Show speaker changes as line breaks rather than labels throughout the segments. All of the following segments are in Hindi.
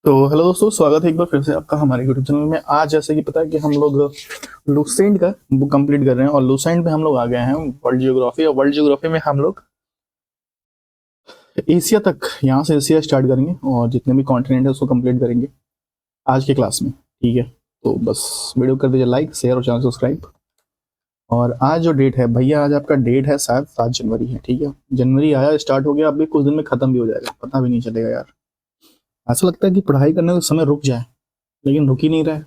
तो हेलो दोस्तों, स्वागत है एक बार फिर से आपका हमारे यूट्यूब चैनल में। आज जैसे कि पता है कि हम लोग लुसेंट का बुक कंप्लीट कर रहे हैं और लुसेंट में हम लोग आ गए हैं वर्ल्ड जियोग्राफी। और वर्ल्ड जियोग्राफी में हम लोग एशिया तक, यहाँ से एशिया स्टार्ट करेंगे और जितने भी कॉन्टिनेंट है उसको कंप्लीट करेंगे आज के क्लास में। ठीक है, तो बस वीडियो कर दीजिए लाइक, शेयर और चैनल सब्सक्राइब। और आज जो डेट है भैया, आज आपका डेट है शायद 7 जनवरी है। ठीक है, जनवरी आया, स्टार्ट हो गया, अभी कुछ दिन में खत्म भी हो जाएगा, पता भी नहीं चलेगा यार। ऐसा लगता है कि पढ़ाई करने का समय रुक जाए, लेकिन रुक ही नहीं रहा है।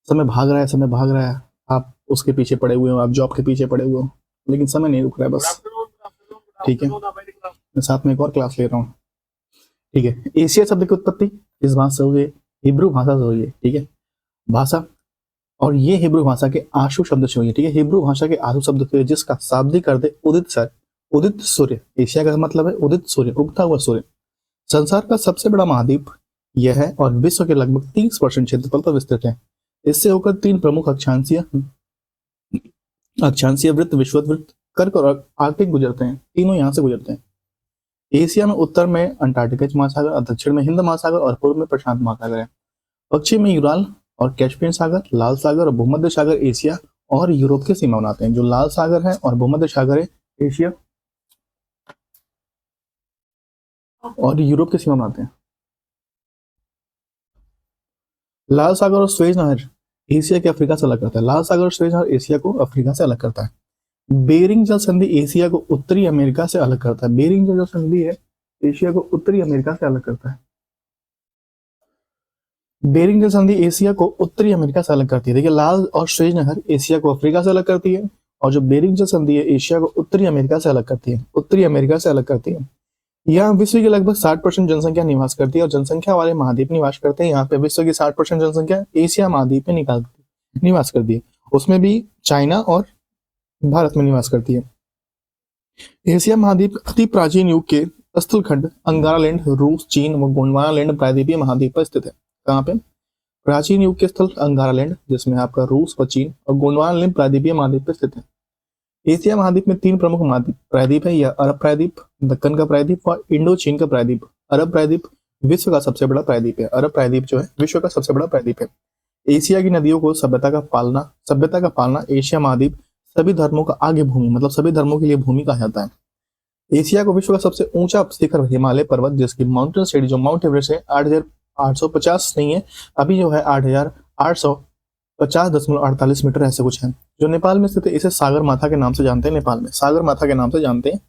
समय भाग रहा है, समय भाग रहा है। आप उसके पीछे पड़े हुए हो, आप जॉब के पीछे पड़े हुए हो, लेकिन समय नहीं रुक रहा है बस। ठीक है, मैं साथ में एक और क्लास ले रहा हूँ। ठीक है, एशिया शब्द की उत्पत्ति इस भाषा से हुई है, हिब्रू भाषा से हुई है। ठीक है, भाषा, और ये हिब्रू भाषा के आशु शब्द से हुई है। ठीक है, हिब्रू भाषा के आशु शब्द से, जिसका शाब्दिक अर्थ है उदित सर, उदित सूर्य। एशिया का मतलब है उदित सूर्य, उगता हुआ सूर्य। संसार का सबसे बड़ा महाद्वीप यह है और विश्व के लगभग 30% क्षेत्रफल पर विस्तृत है। इससे होकर तीन प्रमुख अक्षांशीय अक्षांशीय वृत्त, विषुवत वृत्त, कर्क और आर्कटिक गुजरते हैं। तीनों यहाँ से गुजरते हैं। एशिया में उत्तर में अंटार्कटिक महासागर, दक्षिण में हिंद महासागर और पूर्व में प्रशांत महासागर है। पश्चिम में यूराल और कैस्पियन सागर, लाल सागर और भूमध्य सागर एशिया और यूरोप की सीमा बनाते हैं। जो लाल सागर है और भूमध्य सागर है, एशिया और यूरोप की सीमा बनाते हैं। लाल सागर और स्वेज नहर एशिया के अफ्रीका से अलग करता है। लाल सागर और स्वेज नहर एशिया को अफ्रीका से अलग करता है। बेरिंग जल संधि एशिया को उत्तरी अमेरिका से अलग करता है। बेरिंग जो संधि है एशिया को उत्तरी अमेरिका से अलग करता है। बेरिंग जल संधि एशिया को उत्तरी अमेरिका से अलग करती है। देखिए, लाल और स्वेज नहर एशिया को अफ्रीका से अलग करती है, और जो बेरिंग जल संधि है एशिया को उत्तरी अमेरिका से अलग करती है, उत्तरी अमेरिका से अलग करती है। यहाँ विश्व की लगभग 60% जनसंख्या निवास करती है और जनसंख्या वाले महाद्वीप निवास करते हैं। यहाँ पे विश्व की 60% जनसंख्या एशिया महाद्वीप में निवास करती है, उसमें भी चाइना और भारत में निवास करती है। एशिया महाद्वीप अति प्राचीन युग के स्थलखंड अंगारालैंड, रूस, चीन व गोंडवानालैंड प्रायद्वीपीय महाद्वीप पर स्थित है। कहाँ पे? प्राचीन युग के स्थल अंगारालैंड, जिसमें आपका रूस व चीन, और गोंडवानालैंड प्रायद्वीपीय महाद्वीप पर स्थित है। एशिया महाद्वीप में तीन प्रमुख महाद्वीप प्रायद्वीप है, यह अरब प्रायद्वीप, दक्कन का प्रायद्वीप और इंडो चीन का प्रायद्वीप। अरब प्रायद्वीप विश्व का सबसे बड़ा प्रायद्वीप है। अरब प्रायद्वीप जो है विश्व का सबसे बड़ा प्रायद्वीप है। एशिया की नदियों को सभ्यता का पालना एशिया महाद्वीप सभी धर्मों का आगे भूमि, मतलब सभी धर्मों के लिए भूमि कहा जाता है। एशिया को विश्व का सबसे ऊंचा शिखर हिमालय पर्वत, जिसकी माउंटेन स्टेडी जो माउंट एवरेस्ट है 8,850 नहीं है, अभी जो है 8,850.48 मीटर ऐसे कुछ है, जो नेपाल में स्थित है। इसे सागर माथा के नाम से जानते हैं, नेपाल में सागर माथा के नाम से जानते हैं।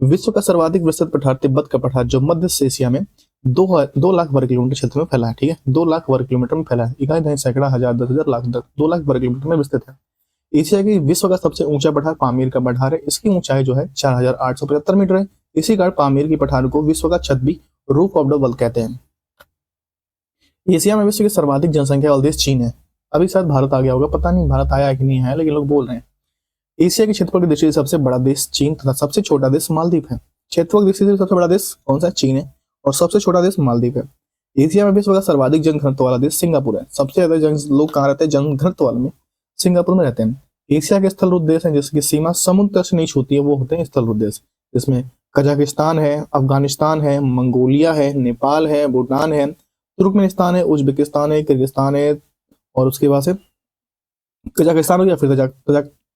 विश्व का सर्वाधिक विस्तृत पठार तिब्बत का पठार, जो मध्य एशिया में 2 लाख वर्ग किलोमीटर क्षेत्र में फैला है। ठीक है, 2 लाख वर्ग किलोमीटर में फैला है। इकाई दशमलव सैकड़ा हजार 10,000 लाख 2 लाख वर्ग किलोमीटर में विस्तृत है। एशिया की विश्व का सबसे ऊंचा पठार पामीर का पठार है। इसकी ऊंचाई जो है 4,875 मीटर है। इसी कारण पामीर की पठार को विश्व का छत भी, रूफ ऑफ द वर्ल्ड कहते हैं। एशिया में विश्व की सर्वाधिक जनसंख्या वाला देश चीन है। अभी शायद भारत आ गया होगा, पता नहीं भारत आया है कि नहीं है, लेकिन लोग बोल रहे हैं। एशिया के क्षेत्रफल की दृष्टि से सबसे बड़ा देश चीन तथा सबसे छोटा देश मालदीव है। क्षेत्रफल की दृष्टि से सबसे बड़ा देश कौन सा है? चीन है, और सबसे छोटा देश मालदीव है। एशिया में विश्व का सर्वाधिक जनघनत्व वाला देश सिंगापुर है। सबसे ज्यादा लोग कहाँ रहते हैं जनघनत्व वाले में? सिंगापुर में रहते हैं। एशिया के स्थल रूप देश हैं जिसकी सीमा समुद्र से नहीं छूती है, वो होते हैं स्थल रूप देश, जिसमें कजाकिस्तान है, अफगानिस्तान है, मंगोलिया है, नेपाल है, भूटान है, तुर्कमेनिस्तान है, उज्बेकिस्तान है, किर्गिस्तान है, और उसके बाद से कजाकिस्तान हो गया, फिर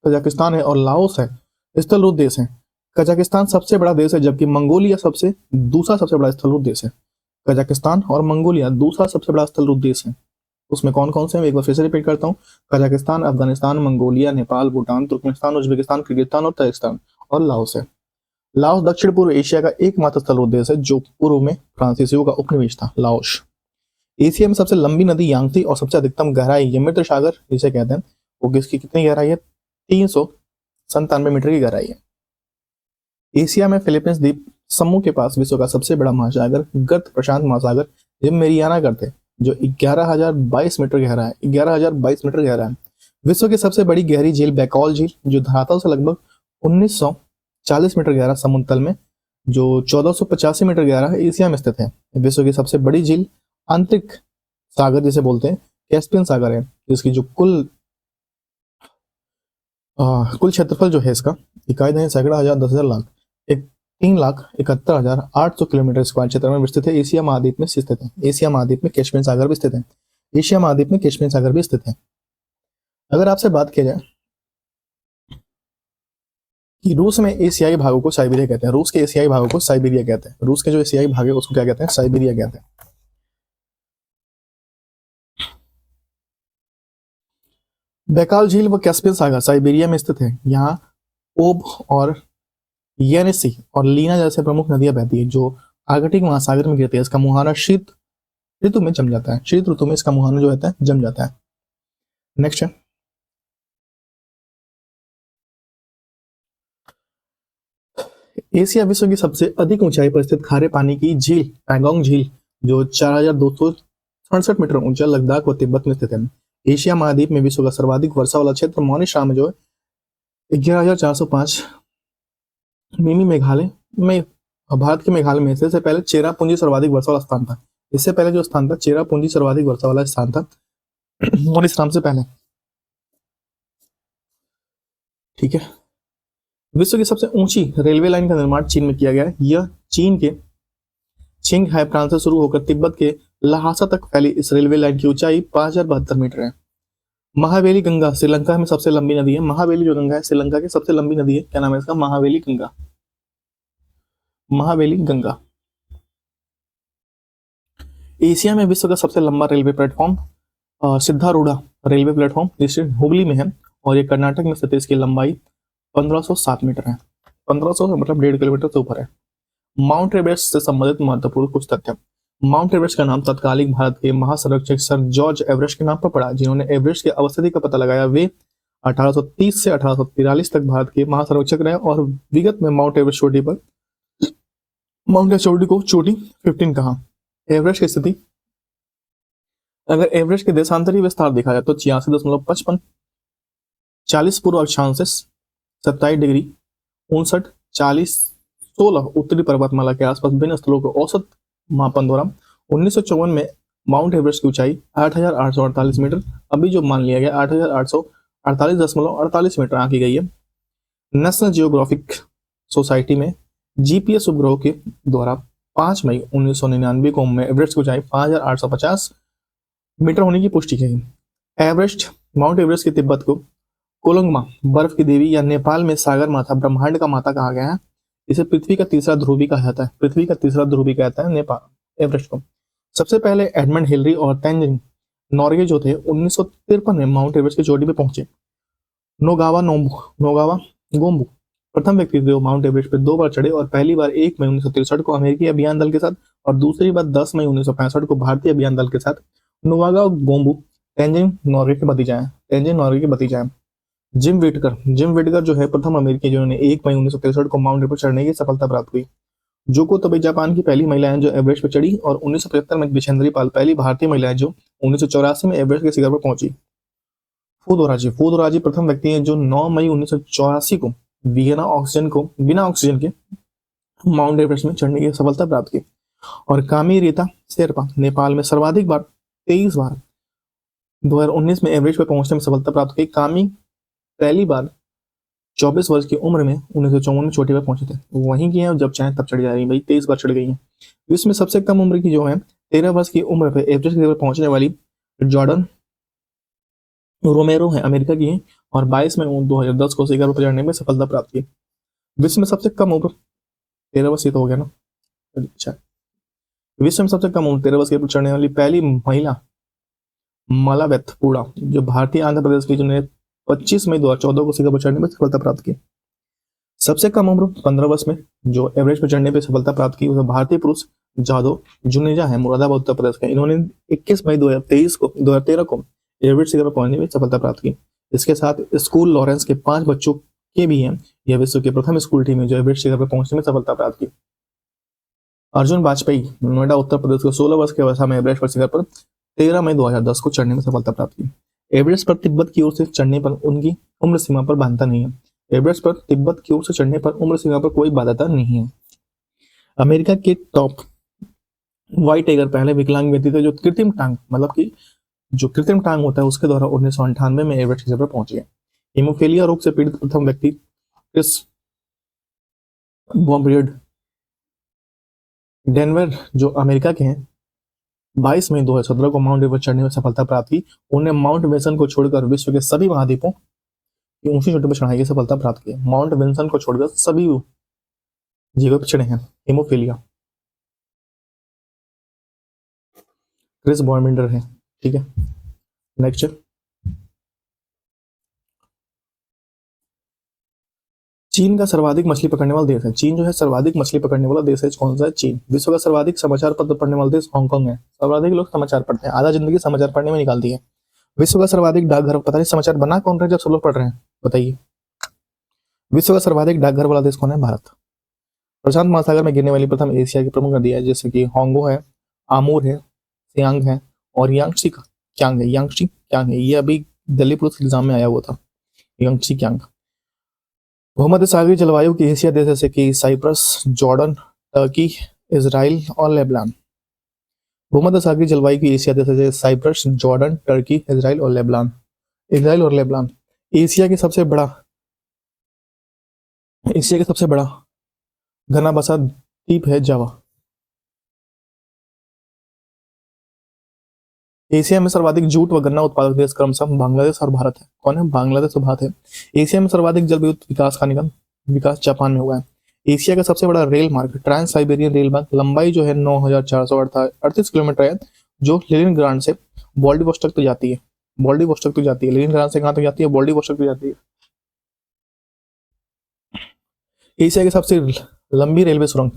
कजाकिस्तान है और लाओस है। स्थल रूप देश है। कजाकिस्तान सबसे बड़ा देश है, जबकि मंगोलिया दूसरा सबसे बड़ा स्थल रूप देश है। कजाकिस्तान और मंगोलिया दूसरा सबसे बड़ा स्थल रूप देश है। उसमें कौन कौन से हैं, एक बार फिर से रिपीट करता हूँ। Kazakhstan, Afghanistan, Mongolia, Nepal, Bhutan, Turkmenistan, Uzbekistan, Kyrgyzstan और तजिकिस्तान, और लाओस है। लाओस दक्षिण पूर्व एशिया का एकमात्र स्थल रूप देश है जो पूर्व में फ्रांसीसियों का उपनिवेश था, लाओस। एशिया में सबसे लंबी नदी यांगत्से और सबसे अधिकतम गहराई यमित्र सागर जिसे कहते हैं, वो किसकी कितनी गहराई है? 397 मीटर की गहराई है। एशिया में फिलीपींस द्वीप समूह के पास विश्व का सबसे बड़ा महासागर गर्त प्रशांत महासागर, जिम मेरियाना गर्त है, जो 11,022 मीटर गहरा है। 11,022 मीटर गहरा है। विश्व की सबसे बड़ी गहरी झील बैकॉल झील, जो धरातल से लगभग 1940 मीटर गहरा समुद्र तल में, जो 1485 मीटर गहरा है, एशिया में स्थित है। विश्व की सबसे बड़ी झील आंतरिक सागर जिसे बोलते हैं कैस्पियन सागर है, जिसकी जो कुल क्षेत्रफल जो है इसका, इकाई दशमलव सैकड़ा हजार 10,000 लाख 3,71,800 किलोमीटर स्क्वायर क्षेत्र में विस्तृत है। एशिया महाद्वीप में स्थित है। एशिया महाद्वीप में कैस्पियन सागर भी स्थित है। एशिया महाद्वीप में कैस्पियन सागर भी स्थित है। अगर आपसे बात किया जाए कि रूस में एशियाई भागों को साइबेरिया कहते हैं, रूस के एशियाई भागों को साइबेरिया कहते हैं। रूस के जो एशियाई भाग है उसको क्या कहते हैं? साइबेरिया कहते हैं। बैकाल झील व कैस्पियन सागर साइबेरिया में स्थित है। यहाँ ओब और येनिसी और लीना जैसे प्रमुख नदियां बहती है जो आर्कटिक महासागर में गिरती है। इसका मुहाना शीत ऋतु में जम जाता है। शीत ऋतु में इसका मुहाना जो होता है जम जाता है। नेक्स्ट है एशिया विश्व की सबसे अधिक ऊंचाई पर स्थित खारे पानी की झील पैंगोंग झील जो 4,267 मीटर ऊंचा लद्दाख व तिब्बत में स्थित है। एशिया महाद्वीप में विश्व का सर्वाधिक वर्षा वाला क्षेत्र मॉरिशस में जो है 11,405 मिमी मेघालय में भारत के मेघालय में से पहले चेरापूंजी सर्वाधिक वर्षा वाला स्थान था। इससे पहले जो स्थान था चेरापूंजी सर्वाधिक वर्षा वाला स्थान था मॉरिशस से पहले। ठीक है। विश्व की सबसे ऊंची रेलवे लाइन का निर्माण चीन में किया गया है। यह चीन के चिंगहाई प्रांत से शुरू होकर तिब्बत के लहासा तक फैली इस रेलवे लाइन की ऊंचाई 5,072 मीटर है। महावेली गंगा श्रीलंका में सबसे लंबी नदी है। महावेली जो गंगा है श्रीलंका की सबसे लंबी नदी है। क्या नाम है इसका? महावेली गंगा। महावेली गंगा। एशिया में विश्व का सबसे लंबा railway platform Siddharudha railway platform district Hooghly में है और ये कर्नाटक में स्थित है। इसकी लंबाई 1507 मीटर है। 1500 मतलब 1.5 किलोमीटर से ऊपर है। माउंट एवरेस्ट से संबंधित महत्वपूर्ण कुछ तथ्य। माउंट एवरेस्ट का नाम तत्कालीन भारत के महासर्वेक्षक सर जॉर्ज एवरेस्ट के नाम पर पड़ा, जिन्होंने एवरेस्ट की अवस्थिति का पता लगाया। वे 1830 से 1843 तक भारत के महासर्वेक्षक रहे और विगत में माउंट एवरेस्ट चोटी को चोटी 15 कहा। एवरेस्ट की स्थिति, अगर एवरेस्ट के देशांतरी विस्तार देखा जाए तो 86.55, 40 पूर्व अक्षांश से 27 डिग्री 59, 40, 16 उत्तरी पर्वतमाला के आसपास विभिन्न स्थलों के औसत मापन द्वारा 1954 में माउंट एवरेस्ट की ऊंचाई 8,848 मीटर, अभी जो मान लिया गया 8,848.48 मीटर आंकी गई है। नेशनल जियोग्राफिक सोसाइटी में जीपीएस उपग्रह के द्वारा 5 मई 1999 को एवरेस्ट की ऊंचाई 5,850 मीटर होने की पुष्टि की। माउंट एवरेस्ट के तिब्बत को कोलंगमा बर्फ की देवी या नेपाल में सागर माता ब्रह्मांड का माता कहा गया है। इसे पृथ्वी का तीसरा ध्रुव भी कहा जाता है। पृथ्वी का तीसरा ध्रुव भी कहता है नेपाल एवरेस्ट को। सबसे पहले एडमंड हिलरी और तेंजिन नॉर्गे जो थे 1953 में माउंट एवरेस्ट की चोटी पे पहुंचे। नोगावा गोम्बू प्रथम व्यक्ति जो माउंट एवरेस्ट पे 2 बार चढ़े और पहली बार 1 मई 1963 को अमेरिकी अभियान दल के साथ और दूसरी बार 10 मई 1965 को भारतीय अभियान दल के साथ। नोगावा गोम्बू तेंजिन नॉर्गे के भतीजा हैं। जिम विटकर जो है प्रथम अमेरिकी जिन्होंने 1 मई 1963 को माउंट एवरेस्ट चढ़ने की सफलता प्राप्त हुई। जोको तबे जापान की पहली महिला है जो एवरेस्ट पर चढ़ी और 1975 में बिशेंद्री पाल पहली भारतीय महिला है जो 1984 में एवरेस्ट के शिखर पर पहुंची। फूदोराजी प्रथम व्यक्ति है जो 9 मई 1984 को बिना ऑक्सीजन के माउंट एवरेस्ट में चढ़ने की सफलता प्राप्त की। और कामी रीता शेरपा नेपाल में सर्वाधिक बार 23 बार 2019 में एवरेस्ट पर पहुंचने में सफलता प्राप्त की। कामी पहली बार 24 वर्ष की उम्र में 1954 में चोटी पर पहुंचे थे। वहीं की है जब चाहे तब चढ़ जा रही भाई, 23 बार चढ़ गई है। विश्व में सबसे कम उम्र की जो है 13 वर्ष की उम्र पर एवरेस्ट के पहुंचने वाली जॉर्डन रोमेरो है, अमेरिका की है और 22 में 2010 को शिखर पर चढ़ने में सफलता प्राप्त की। विश्व में सबसे कम उम्र 13 वर्ष तो हो गया ना। अच्छा, विश्व में सबसे कम उम्र 13 वर्ष पर चढ़ने वाली पहली महिला मलावेथ पूड़ा जो भारतीय आंध्र प्रदेश की जिन्होंने 25 मई 2014 को शिखर पर चढ़ने में सफलता प्राप्त की। सबसे कम उम्र 15 वर्ष में जो एवरेस्ट पर चढ़ने पर सफलता प्राप्त की उसे भारतीय पुरुष जादव जुनेजा है, मुरादाबाद उत्तर प्रदेश का। इन्होंने 21 मई 2013 को एवरेस्ट शिखर पर पहुंचने में सफलता प्राप्त की। इसके साथ स्कूल लॉरेंस के 5 बच्चों के भी हैं। यह विश्व के प्रथम स्कूल टीम है जो एवरेस्ट शिखर पर पहुंचने में सफलता प्राप्त की। अर्जुन वाजपेयी नोएडा उत्तर प्रदेश को 16 वर्ष की अवस्था में एवरेस्ट पर शिखर पर 13 मई 2010 को चढ़ने में सफलता प्राप्त की। एवरेस्ट पर तिब्बत की ओर से चढ़ने पर उनकी उम्र सीमा पर बाध्यता नहीं है। एवरेस्ट पर तिब्बत की ओर से चढ़ने पर उम्र सीमा पर कोई बाध्यता नहीं है। अमेरिका के टॉप व्हाइट टाइगर पहले विकलांग व्यक्ति थे जो कृत्रिम टांग मतलब कि जो कृत्रिम टांग होता है उसके द्वारा 1998 में एवरेस्ट शिखर पर पहुंचे। हीमोफीलिया रोग से पीड़ित प्रथम व्यक्ति क्रिस बॉम्ब्रियड डेनवर जो अमेरिका के हैं 22 मई 2017 को माउंट एवरेस्ट चढ़ने में सफलता प्राप्त की। उन्हें माउंट विल्सन को छोड़कर विश्व के सभी महाद्वीपों की ऊंची चोटी पर चढ़ाई की सफलता प्राप्त की। माउंट विल्सन को छोड़कर सभी जगह पर चढ़े हैं। हेमोफीलिया क्रिस बॉयमिंडर है। ठीक है, नेक्स्ट चीन का सर्वाधिक मछली पकड़ने वाला देश है। चीन जो है सर्वाधिक मछली पकड़ने वाला देश है। कौन सा है? चीन। विश्व का सर्वाधिक समाचार पत्र पढ़ने वाला देश हांगकांग है। सर्वाधिक लोग समाचार पढ़ते हैं, आधा जिंदगी समाचार पढ़ने में निकालती है। विश्व का सर्वाधिक डाकघर, पता नहीं समाचार बना कौन रहे जब सब लोग पढ़ रहे हैं, बताइए। विश्व का सर्वाधिक डाकघर वाला देश कौन है? भारत। प्रशांत महासागर में गिरने वाली प्रथम एशिया की प्रमुख नदी है, जैसे कि होंगो है, आमूर है, सियांग है और यांगशी क्यांग है। यांगशी क्यांग है, ये अभी दिल्ली पुलिस एग्जाम में आया हुआ था, यांगशी क्यांग। भूमध्य सागरीय जलवायु की एशिया देश जैसे कि साइप्रस, जॉर्डन, टर्की, इजराइल और लेबनान। भूमध्य सागरीय जलवायु की एशिया देश जैसे साइप्रस, जॉर्डन, टर्की, इजराइल और लेबनान। इजराइल और लेबनान। एशिया के सबसे बड़ा घना बसा द्वीप है जावा। एशिया में सर्वाधिक जूट व गन्ना उत्पादक देश क्रमशः बांग्लादेश और भारत है। कौन है? बांग्लादेश और भारत है। एशिया में सर्वाधिक जलविद्युत विकास का निगम विकास जापान में हुआ है। एशिया का सबसे बड़ा रेल मार्ग ट्रांस साइबेरियन रेल मार्ग, लंबाई जो है 9,438 किलोमीटर है, जो लेनिनग्राड से व्लादिवोस्टोक तक जाती है। व्लादिवोस्टोक तक जाती है। लेनिनग्राड से कहां तक जाती है? व्लादिवोस्टोक तक जाती है। एशिया की सबसे लंबी रेलवे सुरंग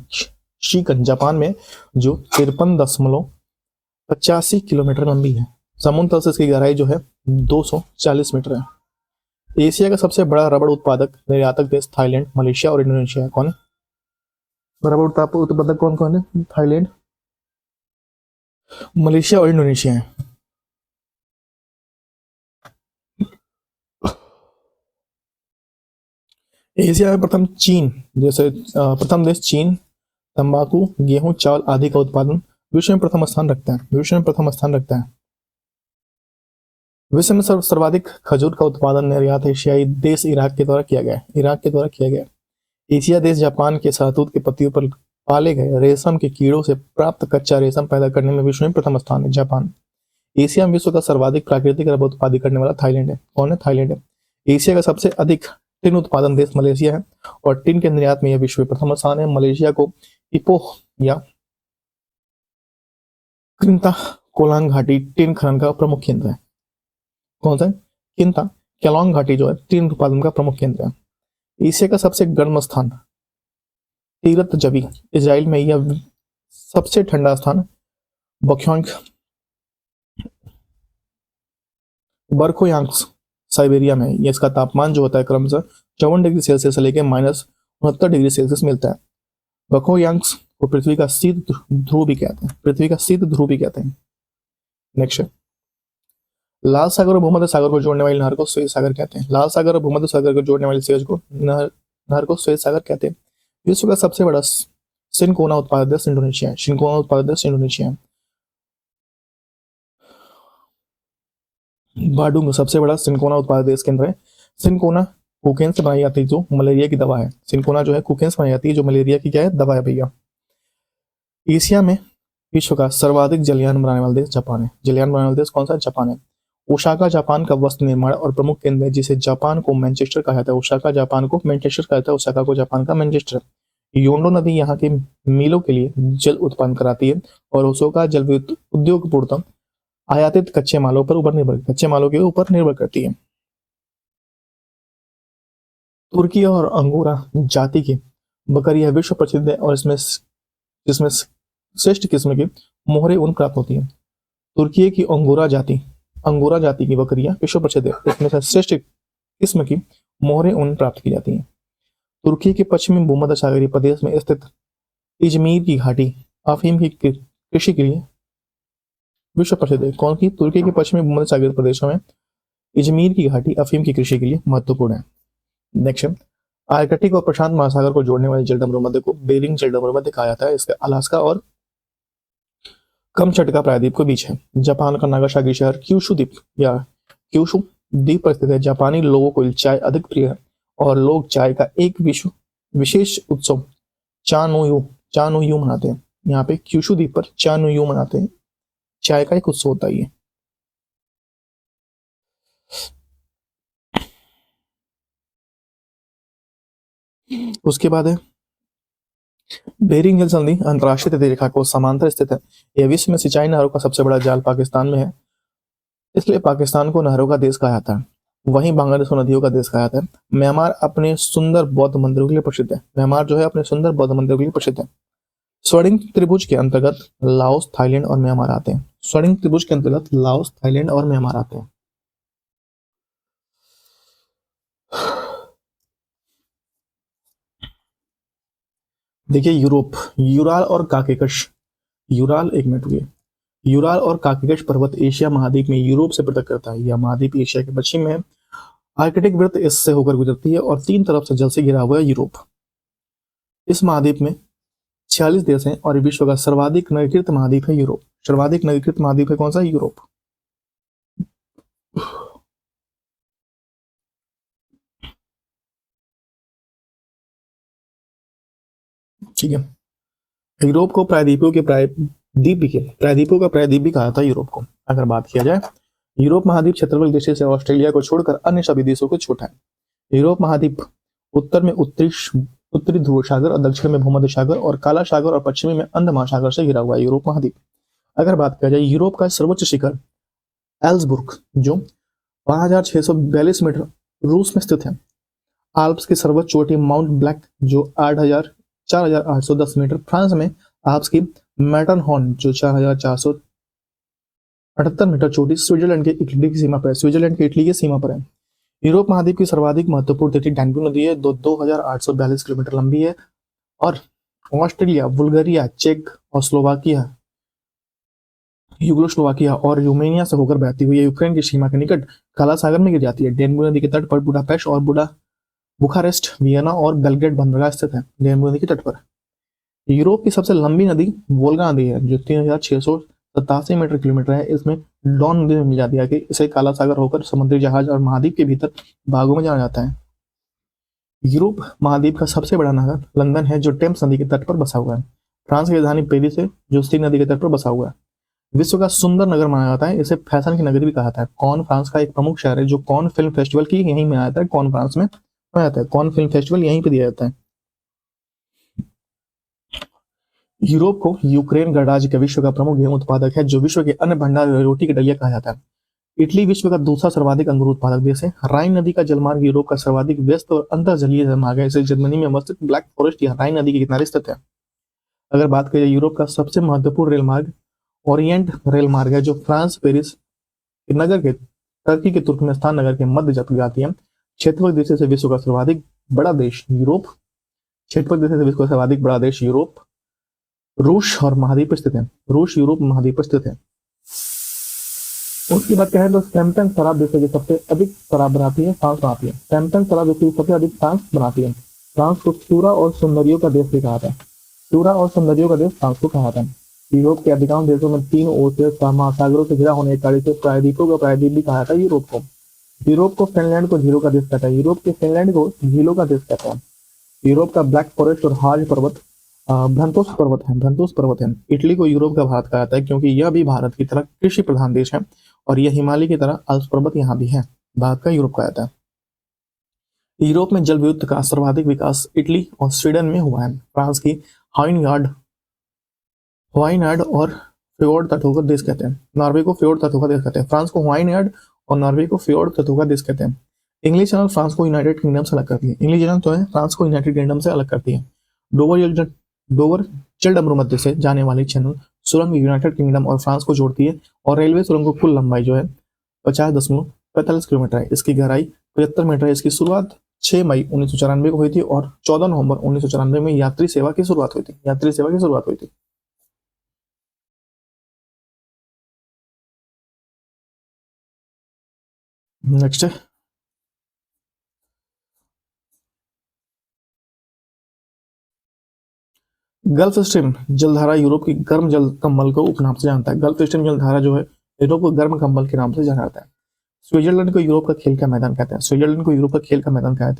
शिकन जापान में, जो 53.85 किलोमीटर लंबी है। समुद्र तल से इसकी गहराई जो है 240 मीटर है। एशिया का सबसे बड़ा रबड़ उत्पादक निर्यातक देश थाईलैंड, मलेशिया और इंडोनेशिया है। कौन है? रबड़ उत्पादक कौन कौन है? थाईलैंड, मलेशिया और इंडोनेशिया है। एशिया में प्रथम देश चीन तंबाकू, गेहूं, चावल आदि का उत्पादन विश्व में प्रथम स्थान रखता है। विश्व में सर्वाधिक खजूर का उत्पादन निर्यात एशियाई देश इराक के द्वारा किया गया। एशिया देश जापान के शहतूत के पत्तियों पर पाले गए रेशम के कीड़ों से प्राप्त कच्चा रेशम पैदा करने में विश्व में प्रथम स्थान है। जापान। एशिया में विश्व का सर्वाधिक प्राकृतिक रबर उत्पादन करने वाला थाईलैंड है। कौन है? थाईलैंड है। एशिया का सबसे अधिक टिन उत्पादन देश मलेशिया है और टिन के निर्यात में यह विश्व में प्रथम स्थान है। मलेशिया को इपोह या किंता कोलांग घाटी टिन खनन का प्रमुख केंद्र है। कौन सा? किंता केलोंग घाटी जो है टिन उत्पादन का प्रमुख केंद्र है। एशिया का सबसे गर्म स्थान तीरथ जबी इजराइल में, यह सबसे ठंडा स्थान बख्यांग बर्खोयांग्स साइबेरिया में। ये इसका तापमान जो होता है क्रमशः 54 डिग्री सेल्सियस से लेकर -69 डिग्री सेल्सियस मिलता है। बर्खोयांग्स को पृथ्वी का शीत ध्रुव भी कहते हैं। नेक्स्ट, लाल सागर और भूमध्य सागर को जोड़ने वाली नहर को श्वेत सागर कहते हैं। लाल सागर और भूमध्य सागर को जोड़ने वाली नहर को श्वेत सागर कहते हैं। विश्व का सबसे बड़ा सिनकोना उत्पादक देश इंडोनेशिया है। बाडुंग सबसे बड़ा सिनकोना उत्पादक देश केंद्र है। सिनकोना कोकेन से बनाई जाती है, जो मलेरिया की दवा है। सिनकोना जो है कोकेन से बनाई जाती है, जो मलेरिया की क्या है? दवा है भैया। एशिया में विश्व का सर्वाधिक जलयान बनाने वाला देश जापान है। कौन सा? जापान है। ओसाका जापान का वस्त्र निर्माण और प्रमुख केंद्र है, जिसे जापान को मैनचेस्टर कहा जाता है। ओसाका को जापान का मैनचेस्टर। योंडो नदी यहाँ के मीलों के लिए जल उत्पन्न कराती है और ओसाका जल विद्युत उद्योग पूर्णतः आयातित कच्चे मालों के ऊपर निर्भर करती है। तुर्की और अंगोरा जाति की बकरियां विश्व प्रसिद्ध है और जिसमें श्रेष्ठ किस्म की मोहरे ऊन प्राप्त होती है। तुर्की की अंगोरा जाति की बकरियां विश्व प्रसिद्ध है, इसमें से श्रेष्ठ किस्म की मोहरे ऊन प्राप्त की जाती है। तुर्की के पश्चिमी भूमध्य सागरीय प्रदेश में स्थित इजमीर की घाटी अफीम की कृषि के लिए विश्व प्रसिद्ध है। कौन की? तुर्की के पश्चिमी भूमध्य सागरीय प्रदेशों में इजमीर की घाटी अफीम की कृषि के लिए महत्वपूर्ण है। नेक्स्ट, आर्कटिक और प्रशांत महासागर को जोड़ने वाले जलडमरू मध्य को बेरिंग जलडमरू मध्य कहा जाता है। इसका अलास्का और कमचटका प्रायद्वीप के बीच है। जापान का नागासाकी शहर क्यूशु द्वीप पर स्थित है। जापानी लोगों को चाय अधिक प्रिय है और लोग चाय का एक विशेष उत्सव चानुयू मनाते हैं। यहाँ पे क्यूशु द्वीप पर चा नुयू मनाते हैं, चाय का एक उत्सव होता है ये। उसके बाद है बेरिंग जल संधि अंतर्राष्ट्रीय तटीय रेखा को समांतर स्थित है। यह विश्व में सिंचाई नहरों का सबसे बड़ा जाल पाकिस्तान में है, इसलिए पाकिस्तान को नहरों का देश कहा जाता है। वहीं बांग्लादेश को नदियों का देश कहा जाता है। म्यांमार अपने सुंदर बौद्ध मंदिरों के लिए प्रसिद्ध है। म्यांमार जो है अपने सुंदर बौद्ध मंदिरों के लिए प्रसिद्ध है। स्वर्णिम त्रिभुज के अंतर्गत लाओस, थाईलैंड और म्यांमार आते हैं। स्वर्णिम त्रिभुज के अंतर्गत लाओस, थाईलैंड और म्यांमार आते हैं। देखिए यूरोप, यूराल और काकेकश, यूराल एक मिनट रुकिए, यूराल और काकेकश पर्वत एशिया महाद्वीप में यूरोप से पृथक करता है। यह महाद्वीप एशिया के पश्चिम में है। आर्कटिक वृत्त इससे होकर गुजरती है और तीन तरफ से जल से घिरा हुआ है यूरोप। इस महाद्वीप में 46 देश हैं और विश्व का सर्वाधिक नगरीकृत महाद्वीप है यूरोप। सर्वाधिक नगरीकृत महाद्वीप है कौन सा? यूरोप। ठीक है, यूरोप को प्रायद्वीपों का प्रायद्वीप भी कहा था यूरोप को। अगर बात किया जाए, यूरोप महाद्वीप क्षेत्रफल की दृष्टि से ऑस्ट्रेलिया को छोड़कर अन्य सभी देशों को छोटा है। यूरोप महाद्वीप उत्तर में उत्तरी ध्रुव सागर और दक्षिण में भूमध्य सागर और काला सागर और पश्चिमी में अंध महासागर से घिरा हुआ है यूरोप महाद्वीप। अगर बात किया जाए, यूरोप का सर्वोच्च शिखर एल्सबुर्ग जो 5642 मीटर रूस में स्थित है। आल्प्स की सर्वोच्च चोटी माउंट ब्लैक जो 4810 मीटर फ्रांस में। आल्प्स की मैटरहॉर्न जो 4478 मीटर चोटी स्विट्जरलैंड के इटली की सीमा पर है। स्विट्जरलैंड के इटली की सीमा पर है। यूरोप महाद्वीप की सर्वाधिक महत्वपूर्ण तटीय डैन्यूब नदी है, 2842 किलोमीटर लंबी है और ऑस्ट्रेलिया, बुल्गारिया, चेक और स्लोवाकिया, यूगोस्लोवाकिया और रोमानिया से होकर बहती हुई यूक्रेन की सीमा के निकट काला सागर में गिर जाती है। डैन्यूब नदी के तट पर बुडापेस्ट और बुखारेस्ट, वियना और बेलग्रेड बंदरगाह स्थित है डैन्यूब नदी के तट पर। यूरोप की सबसे लंबी नदी वोल्गा नदी है जो 3687 मीटर किलोमीटर है। इसमें डॉन नदी में मिल जाती है कि इसे काला सागर होकर समुद्री जहाज और महाद्वीप के भीतर भागों में जाना जाता है। यूरोप महाद्वीप का सबसे बड़ा नगर लंदन है जो टेम्स नदी के तट पर बसा हुआ है। फ्रांस की राजधानी पेरिस है जो सी नदी के तट पर बसा हुआ है। विश्व का सुंदर नगर माना जाता है, इसे फैशन की नगरी भी कहा जाता है। कॉन फ्रांस का एक प्रमुख शहर है जो कॉन फिल्म फेस्टिवल की यहीं मनाया जाता है। कॉन फ्रांस में मनाया जाता है, कॉन फिल्म फेस्टिवल यहीं पे दिया जाता है। यूरोप को यूक्रेन गणराज्य का विश्व का प्रमुख गेहूं उत्पादक है जो विश्व के अन्य भंडार रोटी के डलिया कहा जाता है। इटली विश्व का दूसरा सर्वाधिक अंगूर उत्पादक देश है। राइन नदी का जलमार्ग यूरोप का सर्वाधिक व्यस्त और अंतर्जलीय जलमार्ग है। इसे जर्मनी में अवस्थित ब्लैक फॉरेस्ट या राइन नदी के किनारे स्थित है। अगर बात करें यूरोप का सबसे महत्वपूर्ण रेल मार्ग ओरिएंट रेल मार्ग है जो फ्रांस पेरिस नगर के टर्की के तुर्कमेनिस्तान नगर के मध्य जाती है। क्षेत्रफल दृष्टि से विश्व का सर्वाधिक बड़ा देश यूरोप। क्षेत्रफल दृष्टि से विश्व का सर्वाधिक बड़ा देश यूरोप रूस और महाद्वीप पर स्थित है। रूस यूरोप महाद्वीप पर स्थित है। उसकी बात कहें तो सैमसंग शराब विश्व की सबसे अधिक शराब बनाती है फ्रांस बनाती है। सैमसंग शराब विश्व की सबसे अधिक फ्रांस बनाती है। फ्रांस को शूरा और सौंदर्यों का देश भी कहा था। शूरा और सौंदर्यों का देश फ्रांस को कहा था। यूरोप के अधिकांश देशों में तीन ओर से महासागरों से घिरा होने के कारण से प्रायद्वीपों का प्रायद्वीप भी कहा था यूरोप को। यूरोप को फिनलैंड को झीलों का देश कहता है। यूरोप के फिनलैंड को झीलों का देश कहता है। यूरोप का ब्लैक फॉरेस्ट और हार्ज पर्वत भ्रंतोस पर्वत है। इटली को यूरोप का भारत कहा जाता है क्योंकि यह भी भारत की तरह कृषि प्रधान देश है और यह हिमालय की तरह अल्प्स पर्वत यहाँ भी है। भारत का यूरोप कहा जाता है। यूरोप में जल विद्युत का सर्वाधिक विकास इटली और स्वीडन में हुआ है। फ्रांस की ह्वाइनयार्ड और फ्योर्ड तटों का देश कहते हैं। नॉर्वे को फ्योर्ड तटों का देश कहते हैं। फ्रांस को ह्वाइनयार्ड और नॉर्वे को फ्योर्ड तटों का देश कहते हैं। इंग्लिश चैनल फ्रांस को यूनाइटेड किंगडम से अलग करती है। इंग्लिश चैनल तो है फ्रांस को यूनाइटेड किंगडम से अलग करती है। डोवर जलडमरू मध्य से जाने वाली चैनल सुरंग यूनाइटेड किंगडम और फ्रांस को जोड़ती है और रेलवे सुरंग को कुल लंबाई जो है 50.45 किलोमीटर है। इसकी गहराई 75 मीटर है। इसकी शुरुआत 6 मई 1994 को हुई थी और 14 नवंबर 1994 में यात्री सेवा की शुरुआत हुई थी। नेक्स्ट है गल्फ स्ट्रीम जलधारा यूरोप की गर्म जल कंबल को उपनाम से जानता है। गल्फ स्ट्रीम जलधारा जो है यूरोप को गर्म कंबल के नाम से जाना जाता है। स्विट्जरलैंड को यूरोप का खेल का मैदान कहते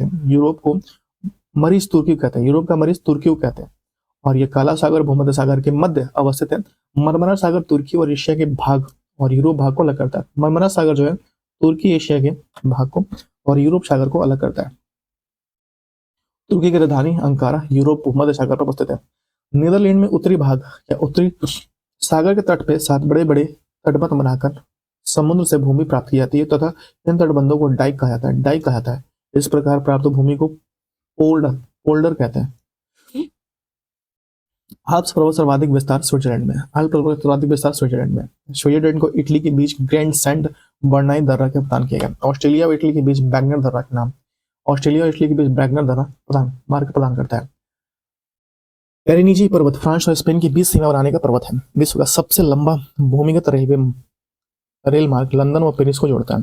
हैं। यूरोप को मरीज तुर्की कहते हैं। यूरोप का मरीज तुर्की कहते हैं। और ये काला सागर भूमध्य सागर के मध्य अवस्थित है। मरमरा सागर तुर्की और एशिया के भाग और यूरोप भाग को अलग करता है। मरमरा सागर जो है तुर्की एशिया के भाग को और यूरोप सागर को अलग करता है। तुर्की की राजधानी अंकारा यूरोप भूमध्य सागर पर अवस्थित है। नीदरलैंड में उत्तरी भाग या उत्तरी सागर के तट पे 7 बड़े बड़े तटबंध बनाकर समुद्र से भूमि प्राप्त की जाती है तथा इन तटबंधों को डाइक कहा जाता है। डाइक कहा जाता है। इस प्रकार प्राप्त भूमि को पोल्डर पोल्डर कहते हैं। आल्प्स पर्वत सर्वाधिक विस्तार स्विट्जरलैंड में। आल्प्स पर्वत सर्वाधिक विस्तार स्विट्जरलैंड में। स्विट्जरलैंड को इटली के बीच ग्रैंड सैंड बर्नाई दर्रा के प्रदान किया गया। ऑस्ट्रेलिया और इटली के बीच बैगनर दर्रा के नाम ऑस्ट्रेलिया और इटली के बीच बैगनर दर्रा प्रदान मार्ग प्रदान करता है। पेरिनीजी पर्वत फ्रांस और स्पेन के बीच सीमा बनाने का पर्वत है। विश्व का सबसे लंबा भूमिगत रेल मार्ग लंदन और पेरिस को जोड़ता है।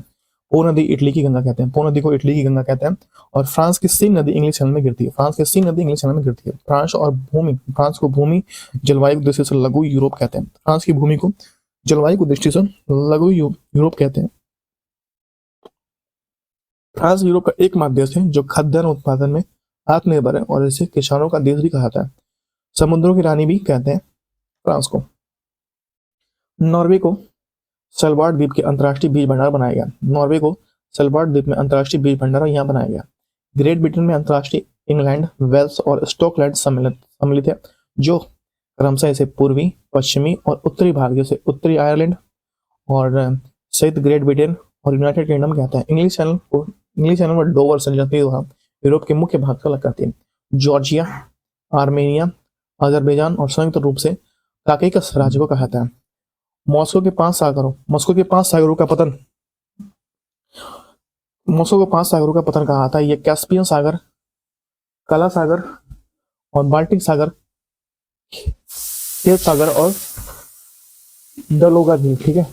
पो नदी इटली की गंगा कहते हैं। पो नदी को इटली की गंगा कहते हैं। और फ्रांस की सीन नदी इंग्लिश चैनल में गिरती है। फ्रांस की सीन नदी इंग्लिश चैनल में गिरती है। फ्रांस को भूमि जलवायु दृष्टि से लघु यूरोप कहते हैं। फ्रांस की भूमि को जलवायु की दृष्टि से लघु यूरोप कहते हैं। फ्रांस यूरोप का एकमात्र देश है जो खाद्यान्न उत्पादन में आत्मनिर्भर है और इसे किसानों का देश भी कहा जाता है। समुद्रों की रानी भी कहते हैं फ्रांस को। नॉर्वे को सलवार्ड द्वीप के अंतर्राष्ट्रीय बीज भंडार बनाया गया। नॉर्वे को सलवार्ड द्वीप में अंतर्राष्ट्रीय बीज भंडार यहाँ बनाया गया। ग्रेट ब्रिटेन में अंतर्राष्ट्रीय इंग्लैंड, वेल्स और स्कॉटलैंड सम्मिलित है जो क्रमशः इसे पूर्वी, पश्चिमी और उत्तरी भाग जैसे उत्तरी आयरलैंड और सहित ग्रेट ब्रिटेन और यूनाइटेड किंगडम कहते हैं। इंग्लिश चैनल और डोवर संजति द्वारा यूरोप के मुख्य भाग को अलग करती है। जॉर्जिया, आर्मेनिया, अजरबैजान और संयुक्त रूप से काकेकस राज्य को कहा जाता है। मॉस्को के 5 सागरों का पतन कहा जाता है। ये कैस्पियन सागर, काला सागर और बाल्टिक सागर, खेत सागर और डलोगा झील, ठीक है।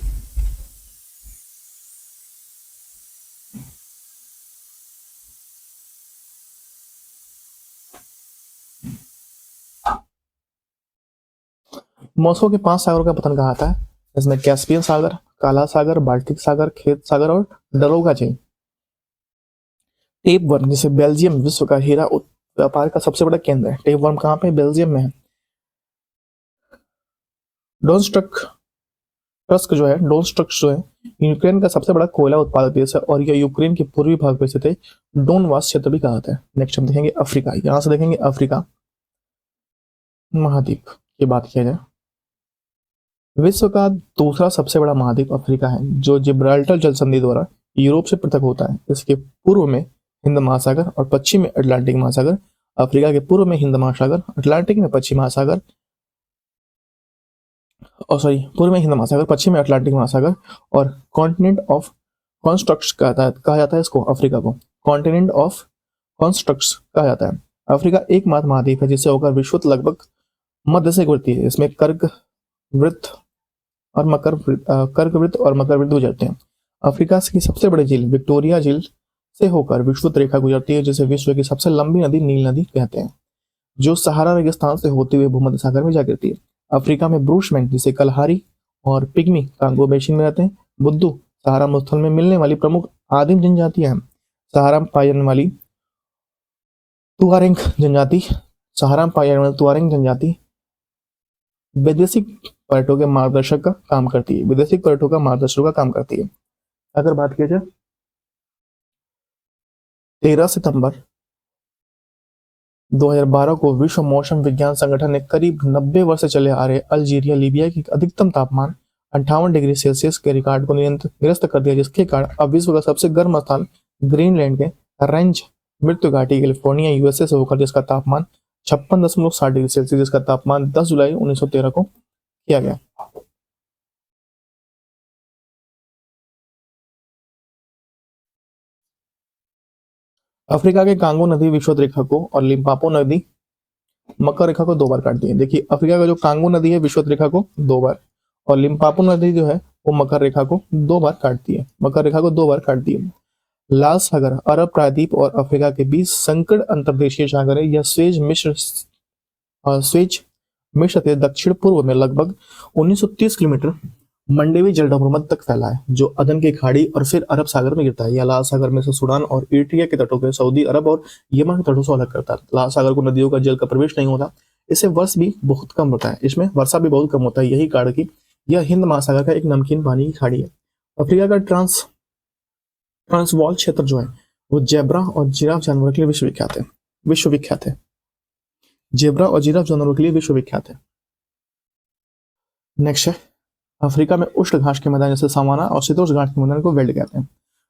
मॉस्को के 5 सागरों का पतन कहा जाता है। इसमें कैस्पियन सागर, काला सागर, बाल्टिक सागर, खेत सागर और डलोगा झील। टेप वर्म जिसे बेल्जियम विश्व का हीरा व्यापार का सबसे बड़ा केंद्र है। टेप वर्म कहाँ पे? बेल्जियम में है। डोनस्ट्रक्स जो है यूक्रेन का सबसे बड़ा कोयला उत्पादक देश है और यह यूक्रेन के पूर्वी भाग में स्थित है। डोनबास क्षेत्र भी कहा जाता है। नेक्स्ट हम देखेंगे अफ्रीका। यहां से देखेंगे अफ्रीका महाद्वीप की बात किया जाए। विश्व का दूसरा सबसे बड़ा महाद्वीप अफ्रीका है जो जिब्राल्टर जल संधि द्वारा यूरोप से पृथक होता है। इसके पूर्व में हिंद महासागर और पश्चिम में अटलांटिक महासागर। अफ्रीका के पूर्व में हिंद महासागर, अटलांटिक में पश्चिम महासागर पूर्व में हिंद महासागर, पश्चिम में अटलांटिक महासागर और कॉन्टिनेंट ऑफ कॉन्स्ट्रक्ट्स कहा जाता है इसको। अफ्रीका को कॉन्टिनेंट ऑफ कॉन्स्ट्रक्ट्स कहा जाता है। अफ्रीका एकमात्र महाद्वीप है जिससे होकर विश्व लगभग मध्य से गुजरती है। इसमें कर्क वृत्त और मकर वृत्त गुजरते हैं। अफ्रीका की सबसे बड़ी झील विक्टोरिया झील से होकर विषुवत रेखा गुजरती है जिसे विश्व की सबसे लंबी नदी नील नदी कहते हैं जो सहारा रेगिस्तान से होते हुए भूमध्य सागर में जा गिरती है। अफ्रीका में ब्रूशमैन जिसे कलहारी और पिग्मी कांगो बेसिन में रहते हैं। बुद्दू सहारा मरुस्थल में मिलने वाली प्रमुख आदिम जनजातियां हैं। सहारा में पाई जाने वाली तुआरेंग जनजाति वैदेशिक पर्यटकों के मार्गदर्शक का काम करती है। अगर बात किया जाए 13 सितंबर 2012 को विश्व मौसम विज्ञान संगठन ने करीब 90 वर्ष से चले आ रहे अल्जीरिया, लीबिया की अधिकतम तापमान 58 डिग्री सेल्सियस के रिकॉर्ड को निरस्त कर दिया, जिसके कारण अब विश्व का सबसे गर्म स्थान ग्रीनलैंड के रेंज मृत्यु घाटी कैलिफोर्निया यूएसए से होकर जिसका तापमान 56.7 डिग्री सेल्सियस, जिसका तापमान 10 जुलाई 1913 को किया गया। अफ्रीका के कांगो नदी विषुवत रेखा को और लिम्पापो नदी मकर रेखा को 2 बार काटती है। देखिए अफ्रीका का जो कांगो नदी है विषुवत रेखा को 2 बार और लिम्पापो नदी जो है वो मकर रेखा को 2 बार काटती है। लाल सागर अरब प्रायद्वीप और अफ्रीका के बीच संकट अंतर्देशीय सागर है। यह स्वेज मिश्र के दक्षिण पूर्व में लगभग 1930 किलोमीटर मंडेवी जलभूमध्य तक फैला है जो अदन की खाड़ी और फिर अरब सागर में गिरता है। यह लाल सागर में से सूडान और इरिट्रिया के तटों के सऊदी अरब और यमन के तटों से अलग करता है। लाल सागर को नदियों का जल का प्रवेश नहीं होता। इससे वर्ष भी बहुत कम होता है, इसमें वर्षा भी बहुत कम होता है, यही कारण कि यह हिंद महासागर का एक नमकीन पानी की खाड़ी है। अफ्रीका का ट्रांसवाल क्षेत्र जो है वो जेब्रा और जिराफ जानवरों के लिए विश्वविख्यात है। विश्वविख्यात है, जेब्रा और जिराफ जानवरों के लिए विश्वविख्यात है। नेक्स्ट है, अफ्रीका में उष्ण घास के मैदान जैसे सवाना और शीतोष्ण घास के मैदान को वेल्ड कहते हैं।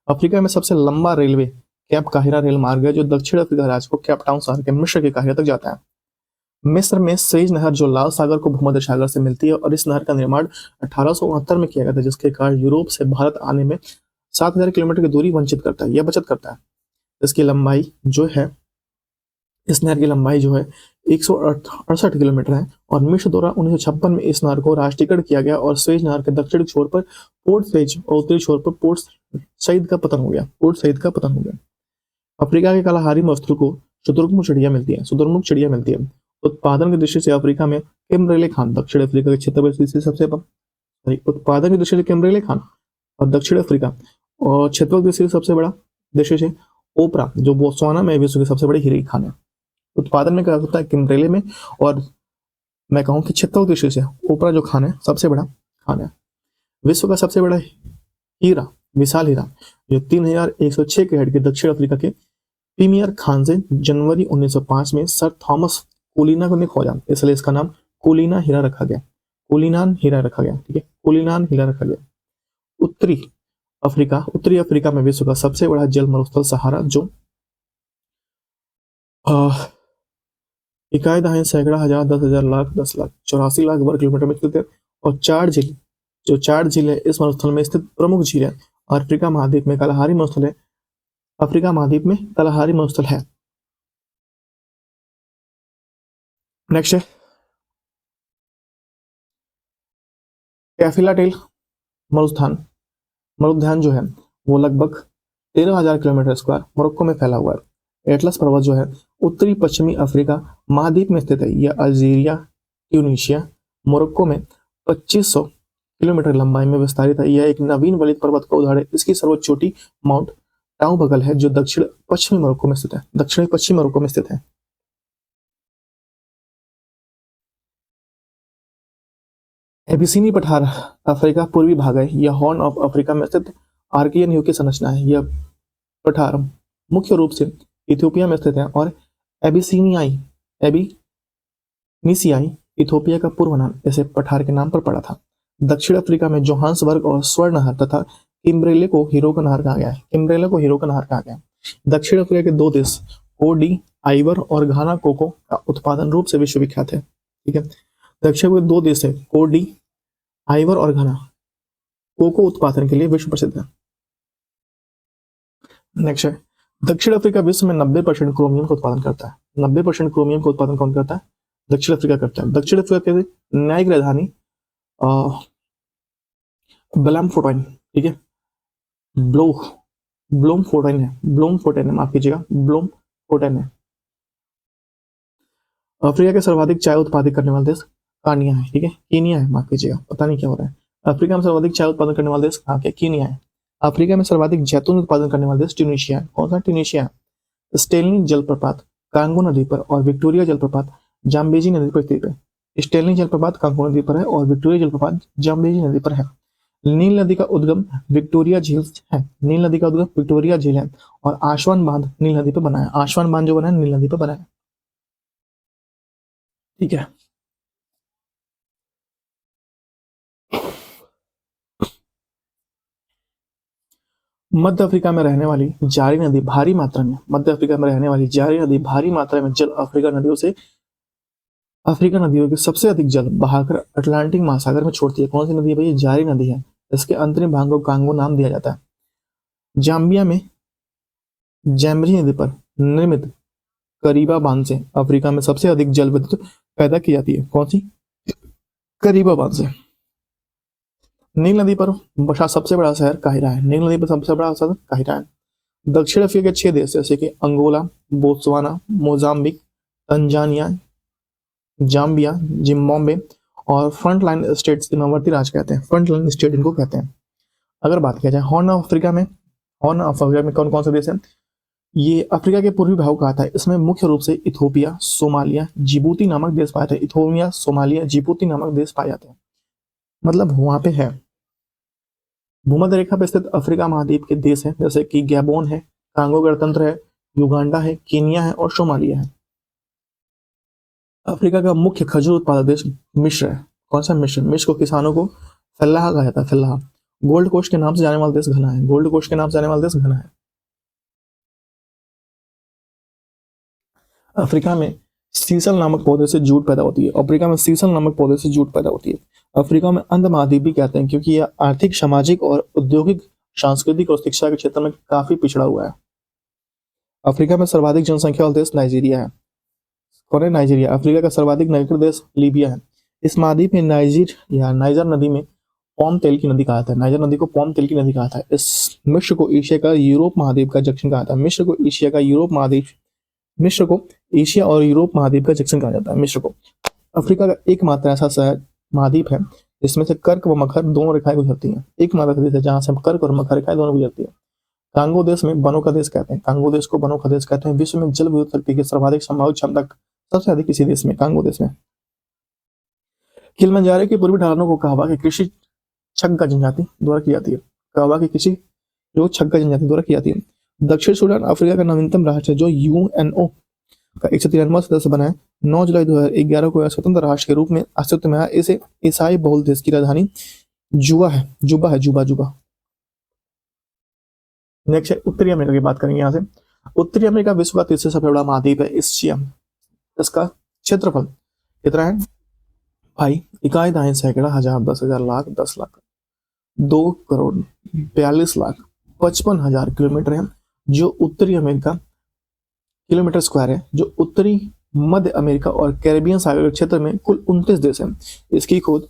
अफ्रीका में सबसे लंबा रेलवे कैप काहिरा रेल मार्ग है जो दक्षिण अफ्रीका राज्य को केप टाउन शहर के मिस्र के काहिरा तक जाता है। मिस्र में सेज नहर जो लाल सागर को भूमध्य सागर से मिलती है और इस नहर का निर्माण 1869 में किया गया था, जिसके कारण यूरोप से भारत आने में 7000 किलोमीटर की दूरी वंचित करता है, यह बचत करता है। इसकी लंबाई जो है, इस नहर की लंबाई जो है 168 किलोमीटर है और मिस्र द्वारा 1956 में इस नहर को राष्ट्रीयकरण किया गया और स्वेज नहर के दक्षिणी छोर पर पोर्ट स्वेज और उत्तरी छोर पर पोर्ट सईद का पतन हो गया। अफ्रीका के कालाहारी मरुस्थल को शुतुरमुर्ग चिड़िया मिलती है। उत्पादन की दृष्टि से अफ्रीका में किम्बरेले खान दक्षिण अफ्रीका के क्षेत्र में सबसे उत्पादन की दृष्टि से किम्बरेले खान और दक्षिण अफ्रीका और क्षेत्रफल की दृष्टि से सबसे बड़ा दृष्टि से ओपरा जो बोत्सवाना में विश्व की सबसे बड़ी हीरे खान है। उत्पादन में क्या होता है किम्बरेले में, और मैं कहूँ कि क्षेत्रफल की दृष्टि से ओपरा जो खान है सबसे बड़ा खान है। विश्व का सबसे बड़ा हीरा, विशाल हीरा जो 3106 कैरेट के दक्षिण अफ्रीका के प्रीमियर खान से जनवरी 1905 में सर थॉमस कोलिना को खोजा, इसलिए इसका नाम कोलिना हीरा रखा गया। ठीक है, कोलिनान हीरा रखा गया। उत्तरी अफ्रीका में विश्व का सबसे बड़ा जल मरुस्थल सहारा जो इकाई दहाई सैकड़ा हजार 10,000 लाख 10 लाख 84 लाख वर्ग किलोमीटर में स्थित है और चार झील है इस मरुस्थल में स्थित प्रमुख झील है। अफ्रीका महाद्वीप में कलाहारी मरुस्थल है। नेक्स्ट है कैफिला टेल मरुद्यान जो है वो लगभग 13,000 किलोमीटर स्क्वायर मोरक्को में फैला हुआ है। एटलस पर्वत जो है उत्तरी पश्चिमी अफ्रीका महाद्वीप में स्थित है। यह अल्जीरिया, ट्यूनीशिया, मोरक्को में 2500 किलोमीटर लंबाई में विस्तारित है। यह एक नवीन वलित पर्वत का उदाहरण है। इसकी सर्वोच्च चोटी माउंट टाउबगल है जो दक्षिण पश्चिमी मोरक्को में स्थित है। एबिसिनी पठार अफ्रीका पूर्वी भाग है। यह हॉर्न ऑफ अफ्रीका में स्थित आर्कियन युग की संरचना है। यह पठार मुख्य रूप से इथियोपिया में स्थित है और एबिसिनियाई इथियोपिया का पूर्व नाम इसे पठार के नाम पर पड़ा था। दक्षिण अफ्रीका में जोहान्सबर्ग और स्वर्ण नहर तथा किम्बरेले को हीरो का नहर कहा गया है। दक्षिण अफ्रीका के दो देश कोडी आइवर और घाना कोको का उत्पादन रूप से विश्वविख्यात है। ठीक है, दक्षिण के दो देश है कोडी आइवर और घाना कोको उत्पादन के लिए विश्व प्रसिद्ध है। नेक्स्ट है दक्षिण अफ्रीका विश्व में 90% क्रोमियम का उत्पादन करता है। 90% क्रोमियम का उत्पादन कौन करता है? दक्षिण अफ्रीका करता है। दक्षिण अफ्रीका की न्यायिक राजधानी ब्लैमफोर्टाइन, ठीक है, ब्लोमफोर्टाइन है, माफ कीजिएगा, ब्लोमफोर्टाइन है। अफ्रीका के सर्वाधिक चाय उत्पादित करने वाला देश कीनिया है। ठीक है, कीनिया है, माफ कीजिएगा, पता नहीं क्या हो रहा है। अफ्रीका में सर्वाधिक चाय उत्पादन करने वाला देश कहाँ के? कीनिया है। अफ्रीका में सर्वाधिक जैतून उत्पादन करने वाला देश ट्यूनीशिया है। कौन सा? ट्यूनीशिया। स्टेलिनी जलप्रपात कांगो नदी पर और विक्टोरिया जलप्रपात जाम्बेजी नदी पर स्थित है। स्टेलिनी जलप्रपात कांगो नदी पर है और विक्टोरिया जलप्रपात जाम्बेजी नदी पर है। नील नदी का उद्गम विक्टोरिया झील है और आसवान बांध नील नदी पर बना है। आसवान बांध जो बना है नील नदी पर बना है। ठीक है, मध्य अफ्रीका में रहने वाली जारी नदी भारी मात्रा में जल अफ्रीका नदियों के सबसे अधिक जल बहाकर अटलांटिक महासागर में छोड़ती है। कौन सी नदी है भाई? जारी नदी है। इसके अंतरिम भाग को कांगो नाम दिया जाता है। जाम्बिया में जैम्बजी नदी पर निर्मित करीबा बांध से अफ्रीका में सबसे अधिक जल विद्युत पैदा की जाती है। कौन सी? करीबा बांध से। नील नदी पर बसा सबसे बड़ा शहर काहिरा है। दक्षिण अफ्रीका के 6 देश जैसे कि Angola, Botswana, Mozambique, Tanzania, Zambia, Zimbabwe और फ्रंटलाइन स्टेट्स सीमावर्ती राज्य कहते हैं। फ्रंटलाइन स्टेट इनको कहते हैं। अगर बात किया जाए हॉर्न ऑफ अफ्रीका में कौन कौन से देश है? ये अफ्रीका के पूर्वी भाग का आता है। इसमें मुख्य रूप से इथोपिया, सोमालिया, जिबूती नामक देश पाए जाते हैं। इथोपिया, सोमालिया, जिबूती नामक देश पाए जाते हैं, मतलब वहां पे है। भूमध्य रेखा पर स्थित अफ्रीका महाद्वीप के देश हैं जैसे कि गैबोन है, कांगो गणतंत्र है, युगांडा है, केनिया है और सोमालिया है। अफ्रीका का मुख्य खजूर उत्पादक देश मिस्र है। कौन सा? मिस्र। मिस्र को किसानों को फल्लाह कहा जाता है, फल्लाह। गोल्ड कोस्ट के नाम से जाने वाला देश घना है। गोल्ड कोस्ट के नाम से जाने वाला देश घना है। अफ्रीका में सीसल नामक पौधे से जूट पैदा होती है। अफ्रीका में सीसल नामक पौधे से जूट पैदा होती है। अफ्रीका में अंध महाद्वीप भी कहते हैं क्योंकि यह आर्थिक, सामाजिक और औद्योगिक, सांस्कृतिक और शिक्षा के क्षेत्र में काफी पिछड़ा हुआ है। अफ्रीका में सर्वाधिक जनसंख्या वाला देश नाइजीरिया है। कौन है? नाइजीरिया। अफ्रीका का सर्वाधिक नागरिक देश लीबिया है। इस महाद्वीप में नाइजर नदी में पॉम तेल की नदी कहा था। नाइजर नदी को पॉम तेल की नदी कहा था। इस मिस्र को एशिया का यूरोप महाद्वीप का जंक्शन कहा था। मिस्र को एशिया का यूरोप महाद्वीप मिस्र को एशिया और यूरोप महाद्वीप का जंक्शन कहा जाता है। मिस्र को। अफ्रीका का एकमात्र ऐसा शहर महाद्वीप है जिसमें से कर्क व मकर दोनों रेखाएं गुजरती हैं। एकमात्र देश है जहां से कर्क और मकर रेखाएं दोनों गुजरती है। कांगो देश में बनों का देश कहते हैं। कांगो देश को बनों का देश कहते हैं। विश्व में जल विद्युत शक्ति की सर्वाधिक संभावित क्षमता सबसे अधिक किसी देश में? कांगो देश में। किलिमंजारो के पूर्वी ढलानों को कहवा की कृषि छग्गा जनजाति द्वारा की जाती है। कहवा की कृषि जो छग्गा जनजाति द्वारा की जाती है। दक्षिण सूडान अफ्रीका का नवीनतम राष्ट्र है जो यूएनओ का 193वां सदस्य बना है। 9 जुलाई 2011 को स्वतंत्र राष्ट्र के रूप में अस्तित्व में आया। इसे ईसाई बहुल देश की राजधानी जुबा। नेक्स्ट है उत्तरी अमेरिका की बात करेंगे। यहाँ से उत्तरी अमेरिका विश्व का तीसरा सबसे बड़ा महाद्वीप है। एशिया। इसका क्षेत्रफल कितना है भाई? इकाई दाएं सैकड़ा, हजार, 10,000, लाख, 10 लाख, 2 करोड़ 42 लाख 55,000 किलोमीटर है जो उत्तरी अमेरिका किलोमीटर स्क्वायर है, जो उत्तरी मध्य अमेरिका और कैरेबियन सागर क्षेत्र में कुल 29 देश है। इसकी खोज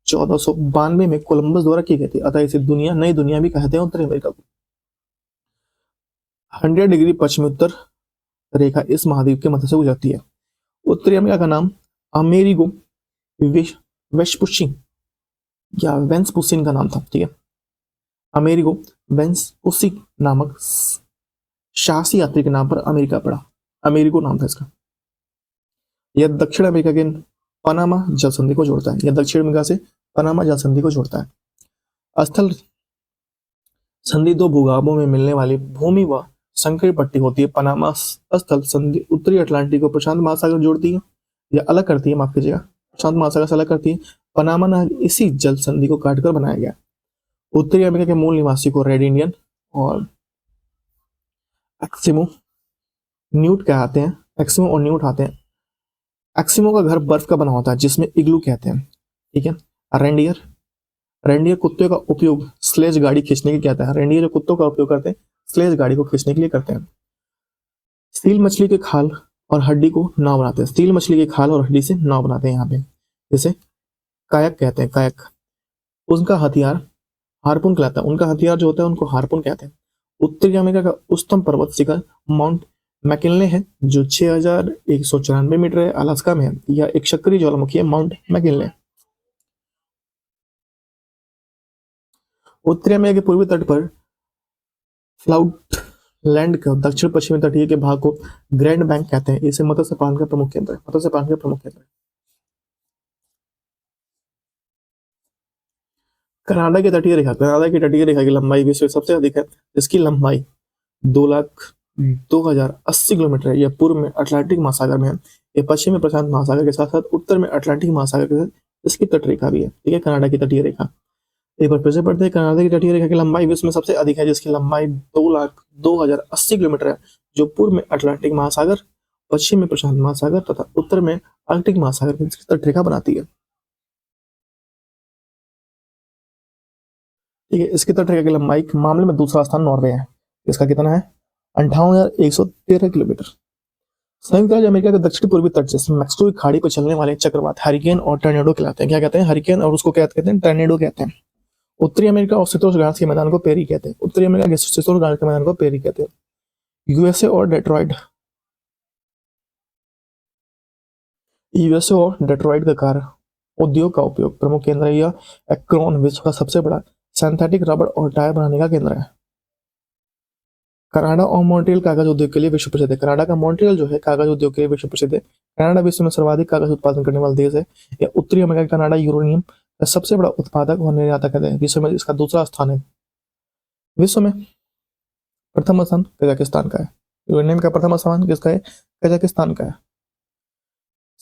1492 में कोलंबस द्वारा की गई थी। अतः इसे नई दुनिया भी कहते हैं उत्तरी अमेरिका को। 100 डिग्री पश्चिमी उत्तर रेखा इस महाद्वीप के मध्य से गुजरती है। उत्तरी अमेरिका का नाम अमेरिगो वेस्पुसी या वेंसपुसिन का नाम था। ठीक है, अमेरिगो वेंसपुसी नामक शासी यात्री के नाम पर अमेरिका पड़ा। अमेरिगो नाम था इसका। यह दक्षिण अमेरिका के पनामा जल संधि को जोड़ता है। यह दक्षिण अमेरिका से पनामा जल संधि को जोड़ता है। स्थल संधि दो भूभागों में मिलने वाली भूमि व संकीर्ण पट्टी होती है। पनामा स्थल संधि उत्तरी अटलांटिक को प्रशांत महासागर जोड़ती है या अलग करती है, माफ कीजिएगा, प्रशांत महासागर से अलग करती है। पनामा नहर इसी जल संधि को काटकर बनाया गया। उत्तरी अमेरिका के मूल निवासी को रेड इंडियन और एक्सिमो न्यूट कहते हैं। एक्सिमो और न्यूट आते हैं। एक्सिमो का घर बर्फ का बना होता है जिसमें इग्लू कहते हैं। ठीक है। रेंडियर कुत्ते का उपयोग स्लेज गाड़ी खींचने के लिए कहता है। रेंडियर जो कुत्तों का उपयोग करते हैं स्लेज गाड़ी को खींचने के लिए करते हैं। सील मछली के खाल और हड्डी को नाव बनाते हैं। सील मछली के खाल और हड्डी से नाव बनाते हैं यहाँ पे, जैसे कायक कहते हैं। कायक। उनका हथियार हार्पून कहलाता है। उनका हथियार जो होता है उनको हार्पून कहते हैं। उत्तरी अमेरिका का उच्चतम पर्वत शिखर माउंट मैकिनले है जो 6194 मीटर है, अलास्का में है। यह एक सक्रिय ज्वालामुखी है, माउंट मैकिनले। उत्तरी अमेरिका के पूर्वी तट पर फ्लाउटलैंड का दक्षिण पश्चिमी तटीय के भाग को ग्रैंड बैंक कहते हैं। इसे मत्स्य पालन का प्रमुख केंद्र है। मत्स्य पालन का प्रमुख केंद्र है। कनाडा की तटीय रेखा। कनाडा की तटीय रेखा की लंबाई विश्व में सबसे अधिक है। इसकी लंबाई 2,02,080 किलोमीटर है। यह पूर्व में अटलांटिक महासागर में है। यह पश्चिम में प्रशांत महासागर के साथ साथ उत्तर में अटलांटिक महासागर के साथ इसकी तटरेखा भी है। ठीक है, कनाडा की तटीय रेखा। एक बार फिर से पढ़ते हैं। कनाडा की तटीय रेखा की लंबाई विश्व में सबसे अधिक है जिसकी लंबाई 2,02,080 किलोमीटर है, जो पूर्व में अटलांटिक महासागर, पश्चिम में प्रशांत महासागर तथा उत्तर में आर्कटिक महासागर की तटरेखा बनाती है। ठीक है, इसकी तटरेखा की लंबाई के मामले में दूसरा स्थान नॉर्वे है। इसका कितना है? 58,113 किलोमीटर। संयुक्त राज्य अमेरिका के दक्षिण पूर्वी तट से मैक्सिको की खाड़ी पर चलने वाले चक्रवात हरिकेन और टर्नेडो कहलाते हैं। क्या कहते हैं? हरिकेन, और उसको क्या कहते हैं? टर्नेडो कहते हैं। उत्तरी अमेरिका और शीतोष्ण घास के मैदान को पेरी कहते हैं। उत्तरी अमेरिका के शीतोष्ण घास के मैदान को पेरी कहते हैं। यूएसए और डेट्रॉइट का कार उद्योग का उपयोग प्रमुख केंद्र है। यह एक्रोन विश्व का सबसे बड़ा सिंथेटिक रबड़ और टायर बनाने का केंद्र है। कनाडा और मॉन्ट्रियल कागज उद्योग के लिए विश्व प्रसिद्ध है। कनाडा का मॉन्ट्रियल जो है कागज उद्योग के लिए विश्व प्रसिद्ध है। कनाडा विश्व में सर्वाधिक कागज उत्पादन करने वाला देश है। या उत्तरी अमेरिका का कनाडा यूरेनियम का सबसे बड़ा उत्पादक और निर्यातक है। विश्व में इसका दूसरा स्थान है। विश्व में प्रथम स्थान कजाकिस्तान का है। यूरेनियम का प्रथम स्थान किसका है? कजाकिस्तान का है।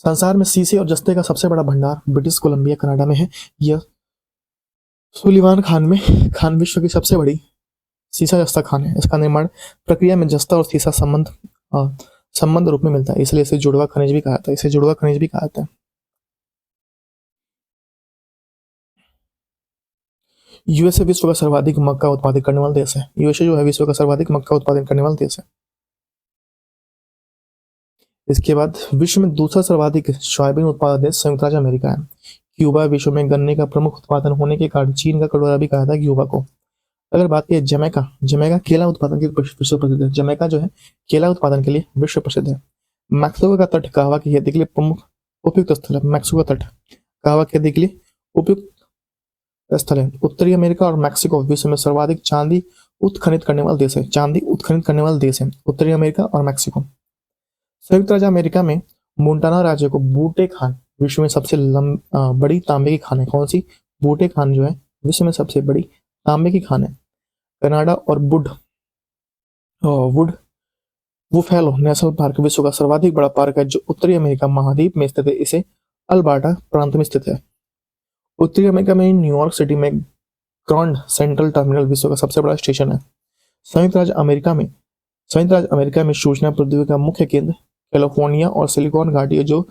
संसार में सीसे और जस्ते का सबसे बड़ा भंडार ब्रिटिश कोलंबिया कनाडा में है। यह सुलिवान खान विश्व की सबसे बड़ी सीसा जस्ता खान है। इसका निर्माण प्रक्रिया में जस्ता और सीसा संबंध रूप में मिलता है, इसलिए इसे जुड़वा खनिज भी कहा जाता है। यूएसए विश्व का सर्वाधिक मक्का उत्पादन करने वाला देश है। यूएसए जो है विश्व का सर्वाधिक मक्का उत्पादन करने वाला देश है। इसके बाद विश्व में दूसरा सर्वाधिक सोयाबीन उत्पादक देश संयुक्त राज्य अमेरिका है। क्यूबा विश्व में गन्ने का प्रमुख उत्पादन होने के कारण चीन का कटोरा भी कहा था क्यूबा को। अगर बात करें जमैका केला उत्पादन के लिए विश्व प्रसिद्ध है। जमैका जो है केला उत्पादन के लिए विश्व प्रसिद्ध है। मैक्सिको का तट कहवा की खेती के लिए प्रमुख उपयुक्त स्थल है। मैक्सिको का तट कहवा की खेती के लिए उपयुक्त स्थल है। उत्तरी अमेरिका और मैक्सिको विश्व में सर्वाधिक चांदी उत्खनित करने वाला देश है। उत्तरी अमेरिका और मैक्सिको। संयुक्त राज्य अमेरिका में मोंटाना राज्य को बूटे खान विश्व में सबसे बड़ी तांबे की खान है। कौन सी? बूटे खान जो है विश्व में सबसे बड़ी तांबे की खान है। कनाडा और वुड बुफेलो नेशनल पार्क विश्व का सर्वाधिक बड़ा पार्क है जो उत्तरी अमेरिका महाद्वीप में स्थित है। इसे अल्बर्टा प्रांत में स्थित है। उत्तरी अमेरिका में न्यूयॉर्क सिटी में ग्रांड सेंट्रल टर्मिनल विश्व का सबसे बड़ा स्टेशन है। संयुक्त राज्य अमेरिका में सूचना प्रौद्योगिकी का मुख्य केंद्र कैलिफोर्निया और सिलिकॉन घाटी है जो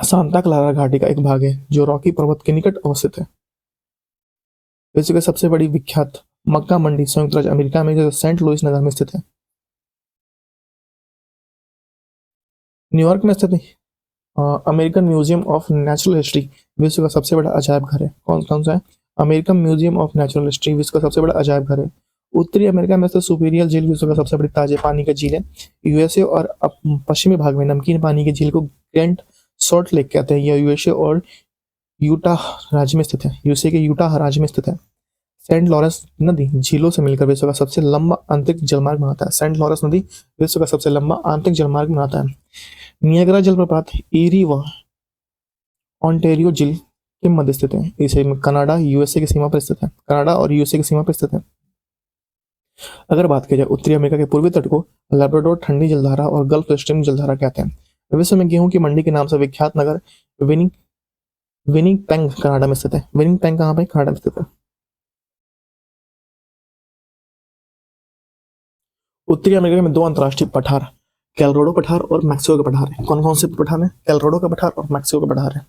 सांता क्लारा घाटी का एक भाग है जो रॉकी पर्वत के निकट अवस्थित है। विश्व की सबसे बड़ी विख्यात मक्का मंडी संयुक्त राज्य अमेरिका में जो सेंट लुइस नगर में स्थित है। न्यूयॉर्क में स्थित American museum of natural history विश्व का सबसे बड़ा अजायब घर है। कौन सा है? American museum of natural history विश्व का सबसे बड़ा अजायब घर है। उत्तरी अमेरिका में स्थित सुपीरियर झील विश्व का सबसे बड़ी ताजे पानी का झील है। यूएसए और पश्चिमी भाग में नमकीन पानी की झील को ग्रैंड सॉल्ट लेक कहते हैं। यह यूएसए और यूटाह राज्य में स्थित है। यूएसए के यूटाह राज्य में स्थित है। सेंट लॉरेंस नदी झीलों से मिलकर विश्व का सबसे लंबा आंतरिक जलमार्ग बनाता है। सेंट लॉरेंस नदी विश्व का सबसे लंबा आंतरिक जलमार्ग बनाता है। नियाग्रा जलप्रपात एरी व ऑन्टेरियो झील के मध्य स्थित है। इसे कनाडा यूएसए की सीमा पर स्थित है। कनाडा और यूएसए की सीमा पर स्थित है। अगर बात की जाए उत्तरी अमेरिका के पूर्वी तट को लैब्राडोर ठंडी जलधारा और गल्फ स्ट्रीम जलधारा कहते हैं। विश्व में गेहूं की मंडी के नाम से विख्यात नगर विनिपेग कनाडा में स्थित है। विनिपेग कहाँ पे? कनाडा में स्थित है। उत्तरी अमेरिका में दो अंतर्राष्ट्रीय पठार कैलोराडो पठार और मैक्सिको का पठार है। कौन कौन से पठार है? कैलोराडो का पठार और मैक्सिको का पठार है।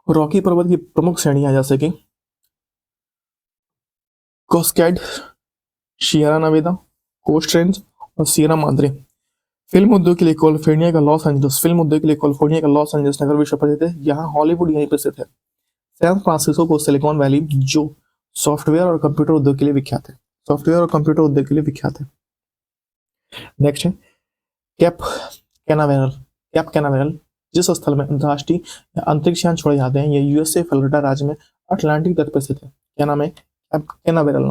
रॉकी पर्वत की प्रमुख श्रेणियां जैसे कि कोस्कैड, शियरा नेवादा, कोस्ट रेंज और सियरा माद्रे। फिल्म उद्योग के लिए कैलिफोर्निया का लॉस एंजल्स नगर विश्व प्रसिद्ध है। यहाँ हॉलीवुड यहीं पर स्थित है। सैन फ्रांसिस्को को सिलिकॉन वैली जो सॉफ्टवेयर और कंप्यूटर उद्योग के लिए विख्यात है। नेक्स्ट है कैप कैनावेरल जिस स्थल में अंतर्राष्ट्रीय अंतरिक्ष यान छोड़े जाते हैं। यह यूएसए फ्लोरिडा राज्य में अटलांटिक तट पर स्थित है। क्या नाम है? कैनावेरल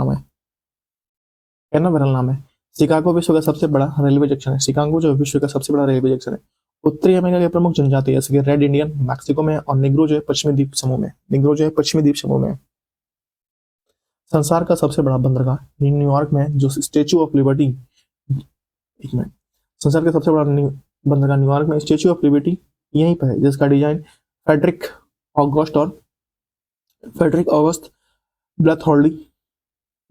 नाम है। शिकागो विश्व का सबसे बड़ा रेलवे जंक्शन है। शिकागो जो विश्व का सबसे बड़ा रेलवे जंक्शन है। उत्तरी अमेरिका के प्रमुख जनजाति जैसे कि रेड इंडियन मैक्सिको में और निग्रो जो है पश्चिमी द्वीप समूह में। संसार का सबसे बड़ा बंदरगाह न्यूयॉर्क में जो स्टेच्यू ऑफ लिबर्टी संसार का सबसे बड़ा बंदरगाह न्यूयॉर्क में स्टेच्यू ऑफ लिबर्टी यहीं पर है जिसका डिजाइन फ्रेडरिक ऑगस्ट ब्लैथहोल्डी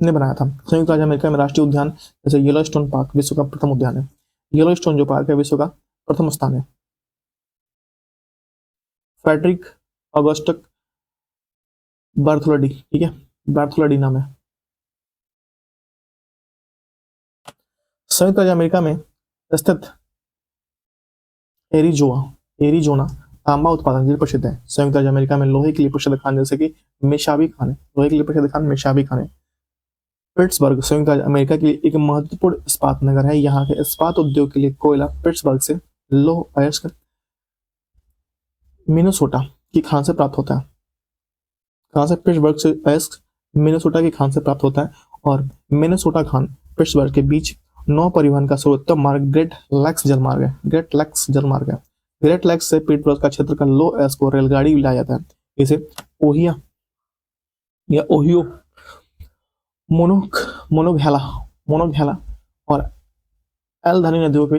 ने बनाया था। संयुक्त राज्य अमेरिका में राष्ट्रीय उद्यान जैसे येलोस्टोन पार्क विश्व का प्रथम उद्यान है। येलोस्टोन जो पार्क है विश्व का प्रथम स्थान है। फ्रेडरिक ऑगस्टक बार्थोलोडी, ठीक है, बार्थोलोडी नाम है। संयुक्त राज्य अमेरिका में स्थित एरिजोना तांबा उत्पादन के लिए प्रसिद्ध है। संयुक्त राज्य अमेरिका में लोहे के लिए प्रसिद्ध खान जैसे कि मेशाबी खान है। पिट्सबर्ग संयुक्त राज्य अमेरिका के लिए एक महत्वपूर्ण इस्पात नगर है। यहाँ के इस्पात उद्योग के लिए कोयला पिट्सबर्ग से लौह अयस्क मिनेसोटा की खान से प्राप्त होता है। कहाँ से? पिट्सबर्ग से अयस्क मिनेसोटा की खान से प्राप्त होता है। और मिनेसोटा खान पिट्सबर्ग के बीच नौ परिवहन का सर्वोत्तम मार्ग ग्रेट लैक्स जलमार्ग है। ग्रेट लैक्स जलमार्ग है। ग्रेट लैक्स से पिट्सबर्ग का क्षेत्र का लौह अयस्क को रेलगाड़ी लाया जाता है। इसे ओहिया या ओहियो मोनोघैला मोनोघैला और एल्धनी नदियों के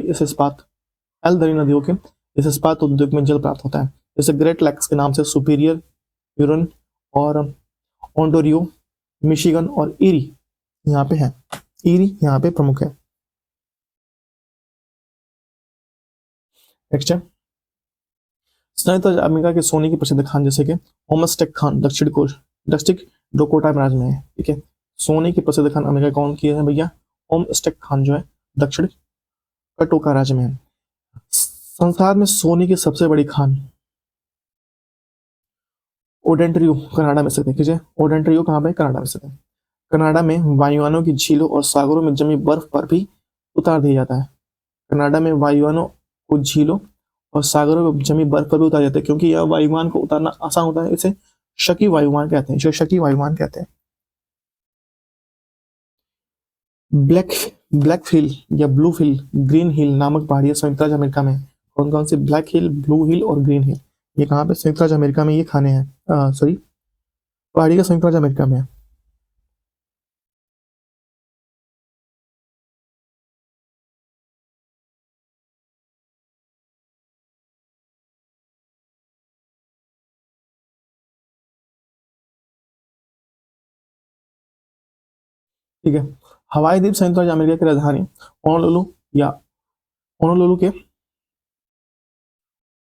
इस इस्पात उद्योग में जल प्राप्त होता है। जैसे ग्रेट लैक्स के नाम से सुपीरियर, यूरन और ओंटारियो, मिशिगन और ईरी यहाँ पे है। ईरी यहाँ पे प्रमुख है। नेक्स्ट है संयुक्त राज्य अमेरिका के सोने की प्रसिद्ध खान जैसे कि होमस्टेक खान दक्षिण डोकोटा राज्य में है। ठीक है, सोने की प्रसिद्ध खान अमेरिका कौन की है भैया? होमस्टेक खान जो है दक्षिण कटोका राज्य में है। संसार में सोने की सबसे बड़ी खान ओडेंट्रियो कनाडा में स्थित है। ठीक है, ओडेंट्रियो कहाँ पे? कनाडा में स्थित है। कनाडा में वायुयानों की झीलों और सागरों में जमी बर्फ पर भी उतार दिया जाता है। कनाडा में वायुयानों को झीलों और सागरों में जमी बर्फ पर भी उतार जाता है, क्योंकि यह वायुयान को उतारना आसान होता है। इसे शकी वायुयान कहते हैं। इसे शकी वायुयान कहते हैं। ब्लैक हिल या ब्लू हिल, ग्रीन हिल नामक पहाड़ियां संयुक्त राज्य अमेरिका में कौन कौन से? ब्लैक हिल, ब्लू हिल और ग्रीन हिल। ये कहाँ पे? संयुक्त राज्य अमेरिका में ये खाने हैं। सॉरी, पहाड़ी का संयुक्त राज्य अमेरिका में है। ठीक है, हवाई द्वीप संयुक्त राज्य अमेरिका की राजधानी होनोलुलु या होनोलुलु के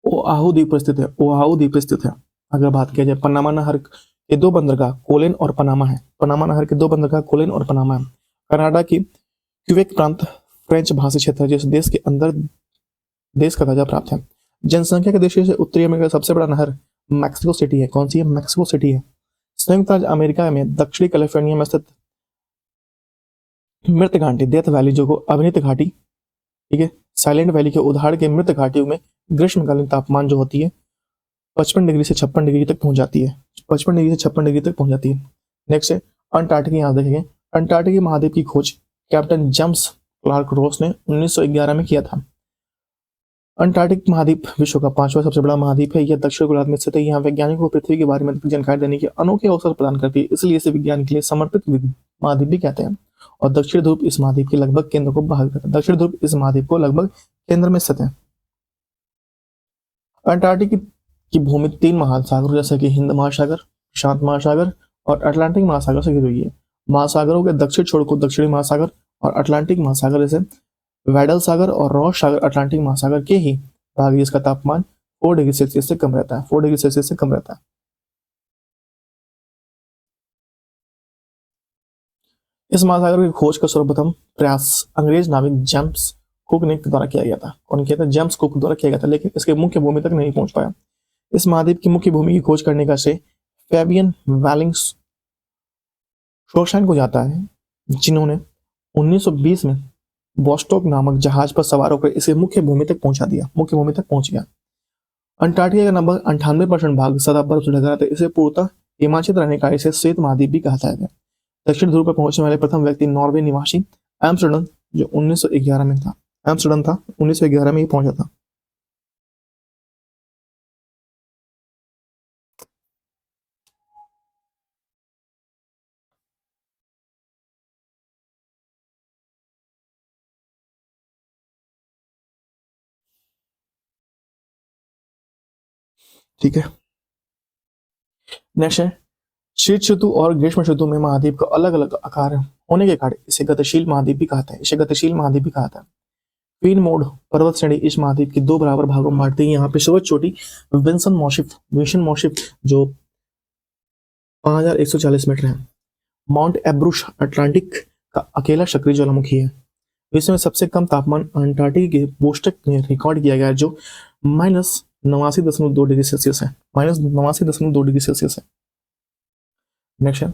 ओआहू द्वीप पर स्थित है। ओआहू द्वीप पर स्थित है। अगर बात किया जाए पनामा नहर के दो बंदरगाह कोलिन और पनामा है। पनामा नहर के दो बंदरगाह कोलिन और पनामा है। कनाडा की क्यूबेक प्रांत फ्रेंच भाषी क्षेत्र है, जिस देश के अंदर देश का दर्जा प्राप्त है। जनसंख्या के दृष्टि से उत्तरी अमेरिका का सबसे बड़ा नहर मैक्सिको सिटी है। कौन सी है? मैक्सिको सिटी है। संयुक्त राज्य अमेरिका में दक्षिणी कैलिफोर्निया में स्थित मृत घाटी डेथ वैली जो को अभिनीत घाटी, ठीक है, साइलेंट वैली के उदाहरण के मृत घाटियों में ग्रीष्मकालीन तापमान जो होती है 55 डिग्री से 56 डिग्री तक पहुंच जाती है। 55 डिग्री से 56 डिग्री तक पहुंच जाती है। नेक्स्ट है अंटार्कटिका। यहाँ देखेंगे अंटार्कटिक महाद्वीप की खोज कैप्टन जेम्स क्लार्क रॉस ने 1911 में किया था। अंटार्कटिक महाद्वीप विश्व का 5वां सबसे बड़ा महाद्वीप है। यह दक्षिण गोलार्ध में स्थित है। यहाँ वैज्ञानिकों को पृथ्वी के बारे में जानकारी देने के अनोखे अवसर प्रदान करती है, इसलिए इसे विज्ञान के लिए समर्पित महाद्वीप भी कहते हैं। और दक्षिण ध्रुव इस महाद्वीप के लगभग केंद्र को बाहर करता है। दक्षिण ध्रुव इस महाद्वीप को लगभग केंद्र में स्थित है। अंटार्कटिक की भूमि 3 महासागरों जैसे कि हिंद महासागर, शांत महासागर और अटलांटिक महासागर से घिरी हुई है। महासागरों के दक्षिण छोर को दक्षिणी महासागर और अटलांटिक महासागर जैसे वेडल सागर और रॉस सागर अटलांटिक महासागर के ही भाग, जिसका तापमान 4 डिग्री सेल्सियस से कम रहता है। 4 डिग्री सेल्सियस से कम रहता है। इस महासागर की खोज का सर्वप्रथम प्रयास अंग्रेज नाविक जेम्स कुक ने द्वारा किया गया था। कौन किया था? जेम्स कुक द्वारा किया गया था, लेकिन इसके मुख्य भूमि तक नहीं पहुंच पाया। इस महाद्वीप की मुख्य भूमि की खोज करने का श्रेय फैबियन वैलिंग्स शोशाइन को जाता है, जिन्होंने 1920 में बॉस्टॉक नामक जहाज पर सवार होकर इसे मुख्य भूमि तक पहुंचा दिया। मुख्य भूमि तक पहुंच गया। अंटार्कटिका का लगभग 98% भाग सदा बर्फ से ढका रहता है। इसे पूर्णतः हिमाचल रहने का इसे श्वेत महाद्वीप भी कहता है। दक्षिण ध्रुव पर पहुंचने वाले प्रथम व्यक्ति नॉर्वे निवासी एम्स्टर्डम जो 1911 में था। एम्स्टर्डम था 1911 में ही पहुंचा था। ठीक है, नेक्स्ट है शीत ऋतु और ग्रीष्म ऋतु में महाद्वीप का अलग अलग आकार होने के कारण इसे गतिशील महाद्वीप भी कहता है। इसे गतिशील महाद्वीप भी कहता है। क्वीन मोड पर्वत श्रेणी इस महाद्वीप की 2 बराबर भागों में बांटती है। यहाँ पे सर्वोच्च चोटी विंसन मॉसिफ जो 5140 मीटर है। माउंट एब्रूश अटलांटिक का अकेला सक्रिय ज्वालामुखी है। विश्व में सबसे कम तापमान अंटार्कटिक के बोस्टक में रिकॉर्ड किया गया है, जो -89.2 डिग्री सेल्सियस है। -89.2 डिग्री सेल्सियस है। नेक्स्ट है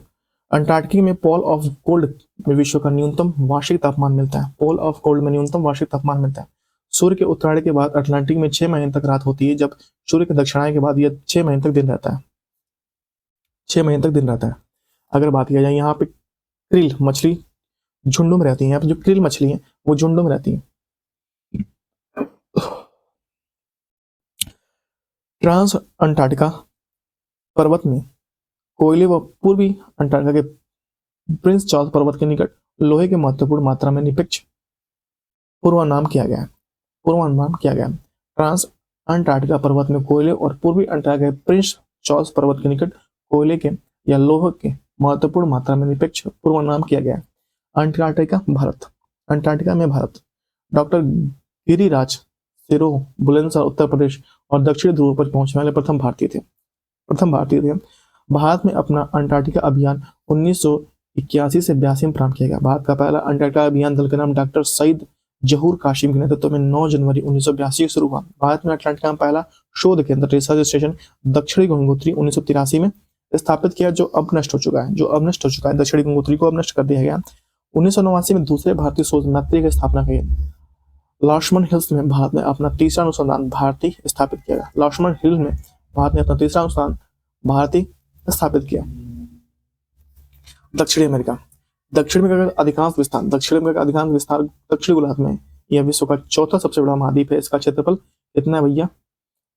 अंटार्कटिका में पोल ऑफ कोल्ड में विश्व का न्यूनतम वार्षिक तापमान मिलता है। पोल ऑफ कोल्ड में न्यूनतम वार्षिक तापमान मिलता है। सूर्य के उत्तरायण के बाद अटलांटिक में 6 महीने तक रात होती है, जब सूर्य के दक्षिणायन के बाद यह 6 महीने तक दिन रहता है। 6 महीने तक दिन रहता है। अगर बात किया जाए यहाँ पे क्रिल मछली झुंडों में रहती है। यहाँ पे जो क्रिल मछली है वो झुंडों में रहती है। ट्रांस अंटार्कटिका पर्वत में कोयले व पूर्वी अंटार्कटिका के प्रिंस चार्ल्स पर्वत के निकट लोहे के महत्वपूर्ण मात्रा में निष्पक्ष पूर्वानुमान किया गया है। पूर्वानुमान किया गया है। ट्रांस अंटार्कटिका पर्वत में कोयले और पूर्वी अंटार्कटिका के प्रिंस चार्ल्स पर्वत के निकट कोयले के या लोहे के महत्वपूर्ण मात्रा में निष्पक्ष पूर्वानुमान किया गया है। अंटार्कटिका भारत। अंटार्कटिका में भारत। डॉक्टर गिरिराज सिरो बुलंदशहर उत्तर प्रदेश और दक्षिणी ध्रुव पर पहुंचने वाले प्रथम भारतीय थे। भारत में अपना अंटार्कटिका अभियान 1981 से 82 में प्रारंभ किया गया। भारत का पहला अंटार्कटिका अभियान दल का नाम डॉक्टर सईद जहूर काशिम के नेतृत्व में 9 जनवरी 1982 को शुरू हुआ। भारत में अटलांटिका में पहला शोध केंद्र रिसर्च स्टेशन दक्षिणी गंगोत्री 1983 में स्थापित किया, जो अब नष्ट हो चुका है। दक्षिणी गंगोत्री को अब नष्ट कर दिया गया। 1989 में दूसरे भारतीय शोध नगरी की स्थापना की। लक्ष्मण हिल्स में भारत ने अपना तीसरा अनुसंधान भारती स्थापित किया। लक्ष्मण हिल में भारत ने अपना तीसरा अनुसंधान भारती स्थापित किया। दक्षिणी अमेरिका। दक्षिण अमेरिका का अधिकांश विस्तार दक्षिणी गोलार्ध में। यह विश्व का चौथा सबसे बड़ा महाद्वीप है। इसका क्षेत्रफल कितना है भैया?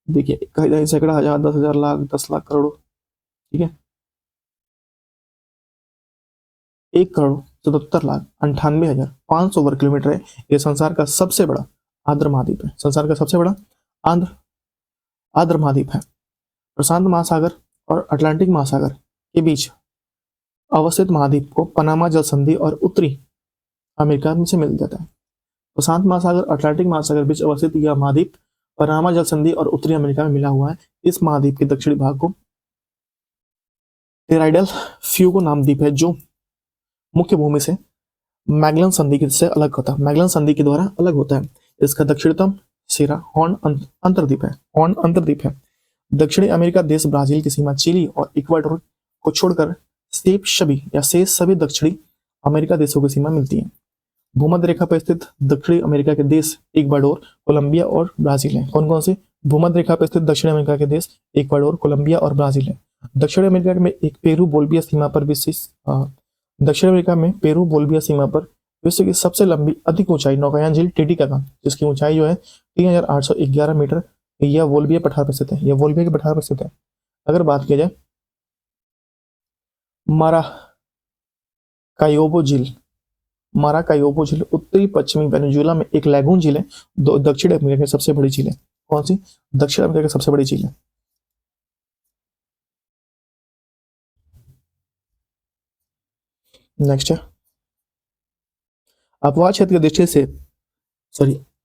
देखिए, सैकड़ा, हजार, 10,000, लाख, 10 लाख, करोड़। ठीक है, 1,77,98,500 वर्ग किलोमीटर है। यह संसार का सबसे बड़ा आर्द्र महाद्वीप है। आर्द्र महाद्वीप है। प्रशांत महासागर और अटलांटिक महासागर के बीच अवस्थित महाद्वीप को पनामा जल संधि और उत्तरी अमेरिका में से मिल जाता है। प्रशांत महासागर अटलांटिक महासागर बीच अवस्थित यह महाद्वीप पनामा जल संधि और उत्तरी अमेरिका में मिला हुआ है। इस महाद्वीप के दक्षिणी भाग को टेराइडल फ्यूगो नाम द्वीप है, जो मुख्य भूमि से मैगलन संधि से अलग होता है। मैगलन संधि के द्वारा अलग होता है। इसका दक्षिणतम सिरा हॉर्न अंतर्द्वीप है। दक्षिणी अमेरिका देश ब्राजील की सीमा चिली और इक्वाडोर को छोड़कर शेष सभी दक्षिणी अमेरिका देशों की सीमा मिलती है। भूमध्य रेखा पर स्थित दक्षिणी अमेरिका के देश इक्वाडोर, कोलंबिया और ब्राजील है। कौन कौन से? भूमध्य रेखा पर स्थित दक्षिण अमेरिका के देश इक्वाडोर, कोलंबिया और ब्राजील है। दक्षिण अमेरिका में पेरू बोल्विया सीमा पर विश्व की सबसे लंबी अधिक ऊंचाई नौकायान झील टिटिकाका, जिसकी ऊंचाई जो है 3,811 मीटर, यह बोल्विया पठार पर स्थित है। अगर बात की जाए माराकायोबो झील उत्तरी पश्चिमी वेनेजुएला में एक लैगून झील है। दक्षिण अमेरिका की सबसे बड़ी झील है। कौन सी? दक्षिण अमेरिका की सबसे बड़ी झील है। नेक्स्ट है अपवाह क्षेत्र की दृष्टि से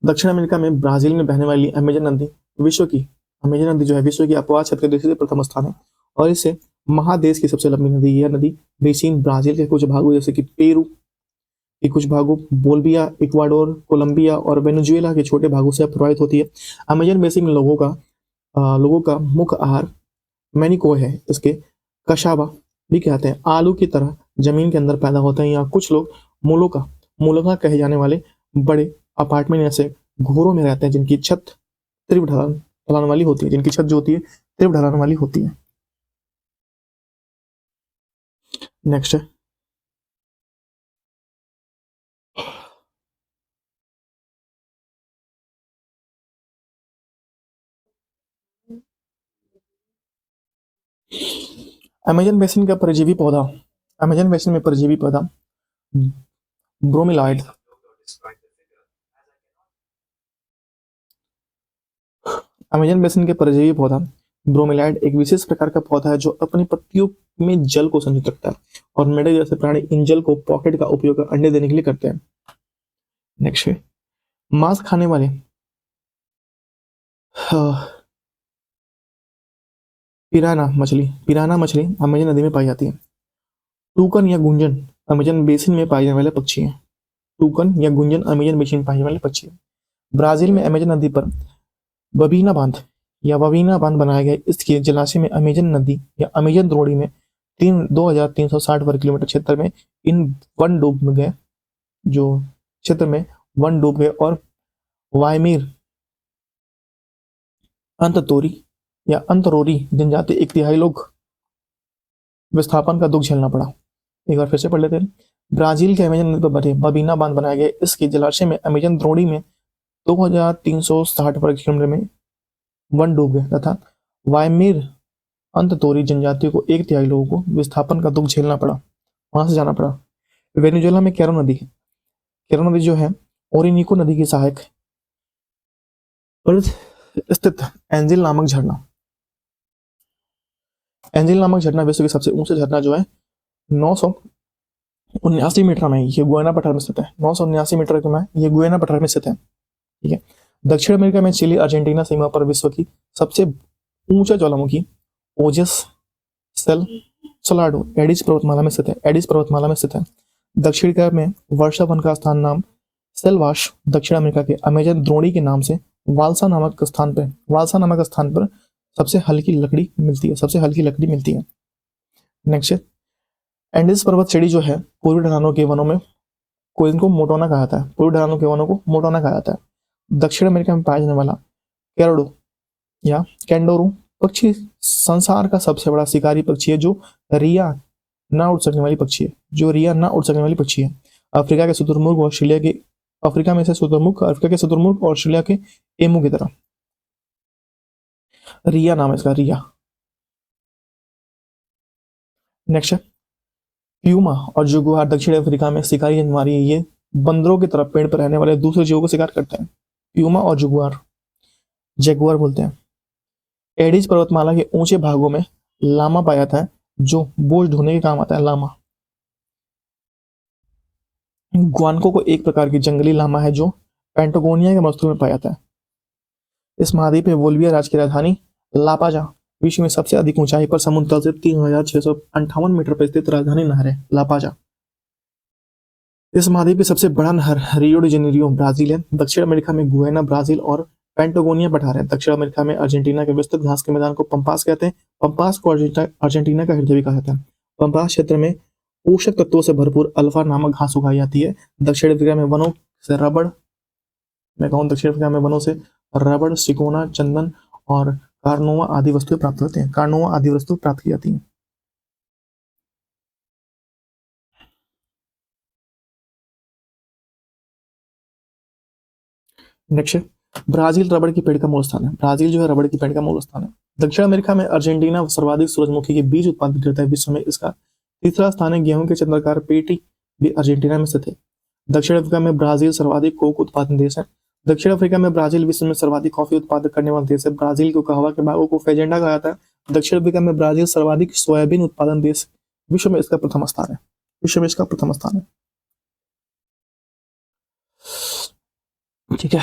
दक्षिण अमेरिका में ब्राजील में बहने वाली अमेजन नदी विश्व की अपवाह क्षेत्र की दृष्टि से प्रथम स्थान है और इसे महादेश की सबसे लंबी नदी। यह नदी बेसिन ब्राजील के कुछ भागों जैसे कि पेरू के कुछ भागों, बोल्विया, इक्वाडोर, कोलंबिया और वेनेजुएला के छोटे भागों से प्रभावित होती है। अमेजन बेसिन में लोगों का मुख्य आहार मैनिको है। इसके कशाबा भी कहते हैं। आलू की तरह जमीन के अंदर पैदा होते हैं। यहाँ कुछ लोग मूलोका कहे जाने वाले बड़े अपार्टमेंट ऐसे घरों में रहते हैं, जिनकी छत त्रिभ ढलान वाली होती है। नेक्स्ट है अमेजन बेसिन में परजीवी पौधा ब्रोमेलाइड अमेजन बेसिन के परजीवी पौधा ब्रोमेलाइड एक विशेष प्रकार का पौधा है जो अपनी पत्तियों में जल को संचित रखता है और मेढक जैसे प्राणी इन जल को पॉकेट का उपयोग अंडे देने के लिए करते हैं। नेक्स्ट है मांस खाने वाले पिराना मछली अमेजन नदी में पाई जाती है। टूकन या गुंजन अमेजन बेसिन में पाए जाने वाले पक्षी हैं। अमेजन बेसिन में पाए जाने वाले पक्षी हैं। ब्राजील में अमेजन नदी पर ववीना बांध बनाया गया। इसके जलाशय में अमेजन नदी या अमेजन द्रोणी में 2360 वर्ग किलोमीटर क्षेत्र में इन वन डूब गए, जो क्षेत्र में वन डूब गए, और वायमीर अंततोरी या अंतरोरी जनजाति 1/3 लोग विस्थापन का दुख झेलना पड़ा। एक बार फिर से पढ़ लेते हैं। ब्राजील के अमेजन नदी पर बने बबीना बांध बनाया गया। इसके जलाशय में अमेजन द्रोणी में 2360 वर्ग किलोमीटर में वन डूब गए तथा वायमीर अंततोरी जनजातियों को 1/3 लोगों को विस्थापन का दुख झेलना पड़ा, वहां से जाना पड़ा। वेनेजुएला में कैरो नदी है। कैरो नदी जो है ओरिनिको नदी की सहायक पर स्थित एंजिल नामक झरना। एंजिल नामक झरना विश्व के सबसे ऊंचे झरना जो है 979 मीटर में, ये गुयाना पठार में स्थित है। 979 मीटर में ये गुयाना पठार में स्थित है। ठीक है। दक्षिण अमेरिका में चिली अर्जेंटीना सीमा पर विश्व की सबसे ऊंचा ज्वालामुखी ओजस सेल सलाडो एडिस पर्वतमाला में स्थित है। एडिस पर्वतमाला में स्थित है। दक्षिण अमेरिका में वर्षा वन का स्थान नाम सेलवाश दक्षिण अमेरिका के अमेजन द्रोणी के नाम से वालसा नामक स्थान पर सबसे हल्की लकड़ी मिलती है। सबसे हल्की लकड़ी मिलती है। नेक्स्ट, एंडीज पर्वत श्रेणी जो है पूर्वी ढलानों के वनों में को इनको मोटोना कहा जाता है। पूर्वी ढलानों के वनों को मोटोना कहा जाता है। दक्षिण अमेरिका में पाया जाने वाला कैरोडो या कैंडोरू पक्षी संसार का सबसे बड़ा शिकारी पक्षी है, जो रिया ना उड़ सकने वाली पक्षी है। अफ्रीका के शुतुरमुर्ग और ऑस्ट्रेलिया के अफ्रीका में से शुतुरमुर्ग और ऑस्ट्रेलिया के एमू की तरह। रिया नाम है इसका, रिया। नेक्स्ट, प्यूमा और जुगुआर दक्षिण अफ्रीका में शिकारी जानवर है। ये बंदरों की तरह पेड़ पर रहने वाले दूसरे जीवों को शिकार करते हैं। प्यूमा और जुगुआर, जगुआर बोलते हैं। एडिज पर्वतमाला के ऊंचे भागों में लामा पाया जाता है, जो बोझ ढोने के काम आता है। लामा ग्वानको को एक प्रकार की जंगली लामा है, जो पेंटागोनिया के मरुस्थल में पाया जाता है। इस महाद्वीप में बोलिविया राज्य की राजधानी लापाजा विश्व में सबसे अधिक ऊंचाई पर समुद्र तल से 3658 मीटर पर स्थित राजधानी नहर है, लापाजा। इस महाद्वीप की सबसे बड़ा नहर रियो डी जेनेरियो ब्राजील है। दक्षिण अमेरिका में गुयाना ब्राजील और पेंटागोनिया पठार है। दक्षिण अमेरिका में अर्जेंटीना के विस्तृत घास के मैदान को पंपास कहते हैं। पंपास को अर्जेंटीना का हृदय भी कहा जाता है। पंपास क्षेत्र में पोषक तत्वों से भरपूर अल्फा नामक घास उगाई जाती है। दक्षिण अफ्रीका में वनों से रबड़, सिकोना, चंदन और कार्नोवा आदि वस्तुएं प्राप्त की जाती हैं। नेक्स्ट, ब्राजील रबड़ की पेड़ का मूल स्थान है। ब्राजील जो है रबड़ की पेड़ का मूल स्थान है। दक्षिण अमेरिका में अर्जेंटीना सर्वाधिक सूरजमुखी के बीज उत्पादित करता है। विश्व में इसका तीसरा स्थान है। गेहूं के चंद्राकार पेटी भी अर्जेंटीना में स्थित है। दक्षिण अफ्रीका में ब्राजील सर्वाधिक कोक उत्पादन देश है। दक्षिण अफ्रीका में ब्राजील विश्व में सर्वाधिक कॉफी उत्पादन करने वाला देश है। ब्राजील को कहवा के बागों को फेजेंडा कहा जाता है। दक्षिण अफ्रीका में ब्राजील सर्वाधिक सोयाबीन उत्पादन देश, विश्व में इसका प्रथम स्थान है। ठीक है।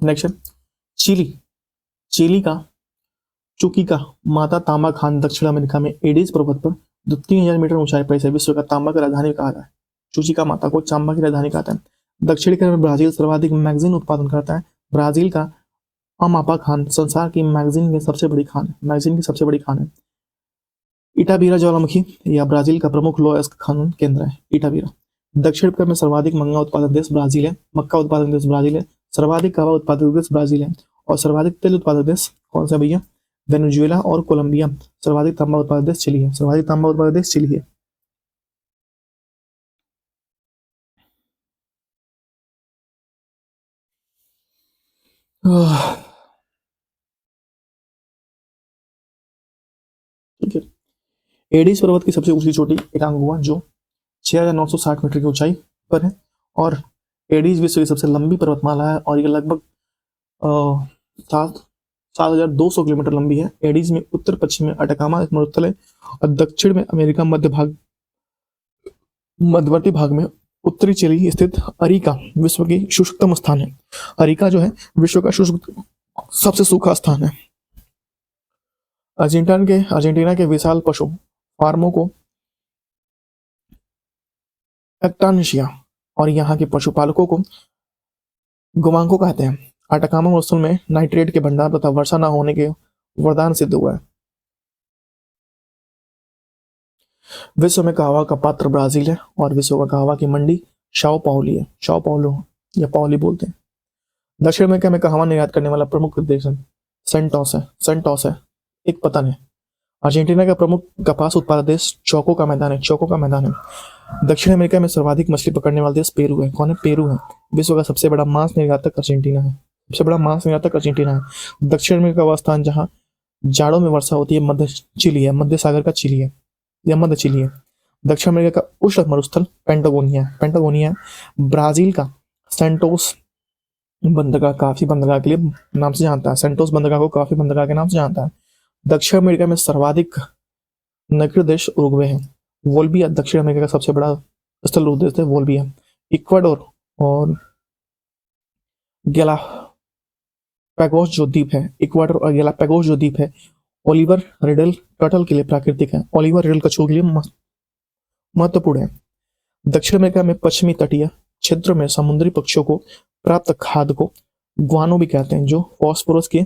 नेक्स्ट, चिली का चुकीका माता तांबा खान दक्षिण अमेरिका में एडिस पर्वत पर 3000 मीटर ऊंचाई पर से विश्व का तांबा की राजधानी कहा जाता है। चुचिका माता को तांबा की राजधानी कहता है। दक्षिण में ब्राजील सर्वाधिक मैगजीन उत्पादन करता है। ब्राजील का अमापा खान संसार की मैगजीन की सबसे बड़ी खान है। इटाबीरा ज्वालामुखी या ब्राजील का प्रमुख लो खनन केंद्र है, इटाबीरा। दक्षिण अफ्रीका में सर्वाधिक मक्का उत्पादक देश ब्राजील है। सर्वाधिक कहवा उत्पादक देश ब्राजील है। और सर्वाधिक तेल उत्पादक देश कौन सा भैया? वेनेजुएला और कोलंबिया। सर्वाधिक तांबा उत्पादक देश चिली है। ठीक है। एडिस पर्वत की सबसे ऊंची चोटी एकांगुआ जो 6960 मीटर की ऊंचाई पर है। और एडिस विश्व की सबसे लंबी पर्वतमाला है और ये लगभग 7200 किलोमीटर लंबी है। एडिस में उत्तर पश्चिम में अटकामा एक मरुस्थल है और दक्षिण में अमेरिका मध्यवर्ती भाग में उत्तरी चिली स्थित अरिका विश्व की शुष्कतम स्थान है। अरिका जो है विश्व का सबसे सूखा स्थान है। अर्जेंटीना के विशाल पशु फार्मों को एक्टानिशिया और यहाँ के पशुपालकों को गुमांको कहते हैं। अटकामा मरुस्थल में नाइट्रेट के भंडार तथा वर्षा न होने के वरदान सिद्ध हुआ है। विश्व में कहवा का पात्र ब्राजील है और विश्व का कहवा की मंडी शाओ पाउली है। शाओ पाउलो या पाउली बोलते हैं। दक्षिण अमेरिका में कहवा निर्यात करने वाला प्रमुख देश है सेंटोस है। सेंटोस है एक पतन है। अर्जेंटीना का प्रमुख कपास उत्पादक देश चोको का मैदान है। चोको का मैदान है। दक्षिण अमेरिका में सर्वाधिक मछली पकड़ने वाला देश पेरू है। कौन है? पेरू है। विश्व का सबसे बड़ा मांस निर्यातक अर्जेंटीना है। सबसे बड़ा मांस निर्यातक अर्जेंटीना है। दक्षिण अमेरिका का वह स्थान जहां जाड़ों में वर्षा होती है मध्य चिली है। मध्य सागर का चिली है या मध्य चिली है। दक्षिण अमेरिका का उष्ण मरुस्थल पेंटागोनिया है। पेंटागोनिया ब्राजील का सेंटोस बंदरगाह काफी बंदरगाह के लिए नाम से जानता है। सेंटोस बंदरगाह को काफी बंदरगाह के नाम से जानता है। दक्षिण अमेरिका में सर्वाधिक नगरीय देश उरुग्वे है। वोल्बिया दक्षिण अमेरिका का सबसे बड़ा स्थल रूप देश है वोल्बिया। इक्वाडोर और गैलापागोस जो द्वीप है, इक्वाडोर और गैलापागोस जो द्वीप है, ओलिवर रिडल टर्टल के लिए प्राकृतिक है। ओलिवर रिडल कछुओं के लिए महत्वपूर्ण है। दक्षिण अमेरिका में पश्चिमी तटीय क्षेत्र में समुद्री पक्षियों को प्राप्त खाद्य को ग्वानो भी कहते हैं, जो फास्फोरस के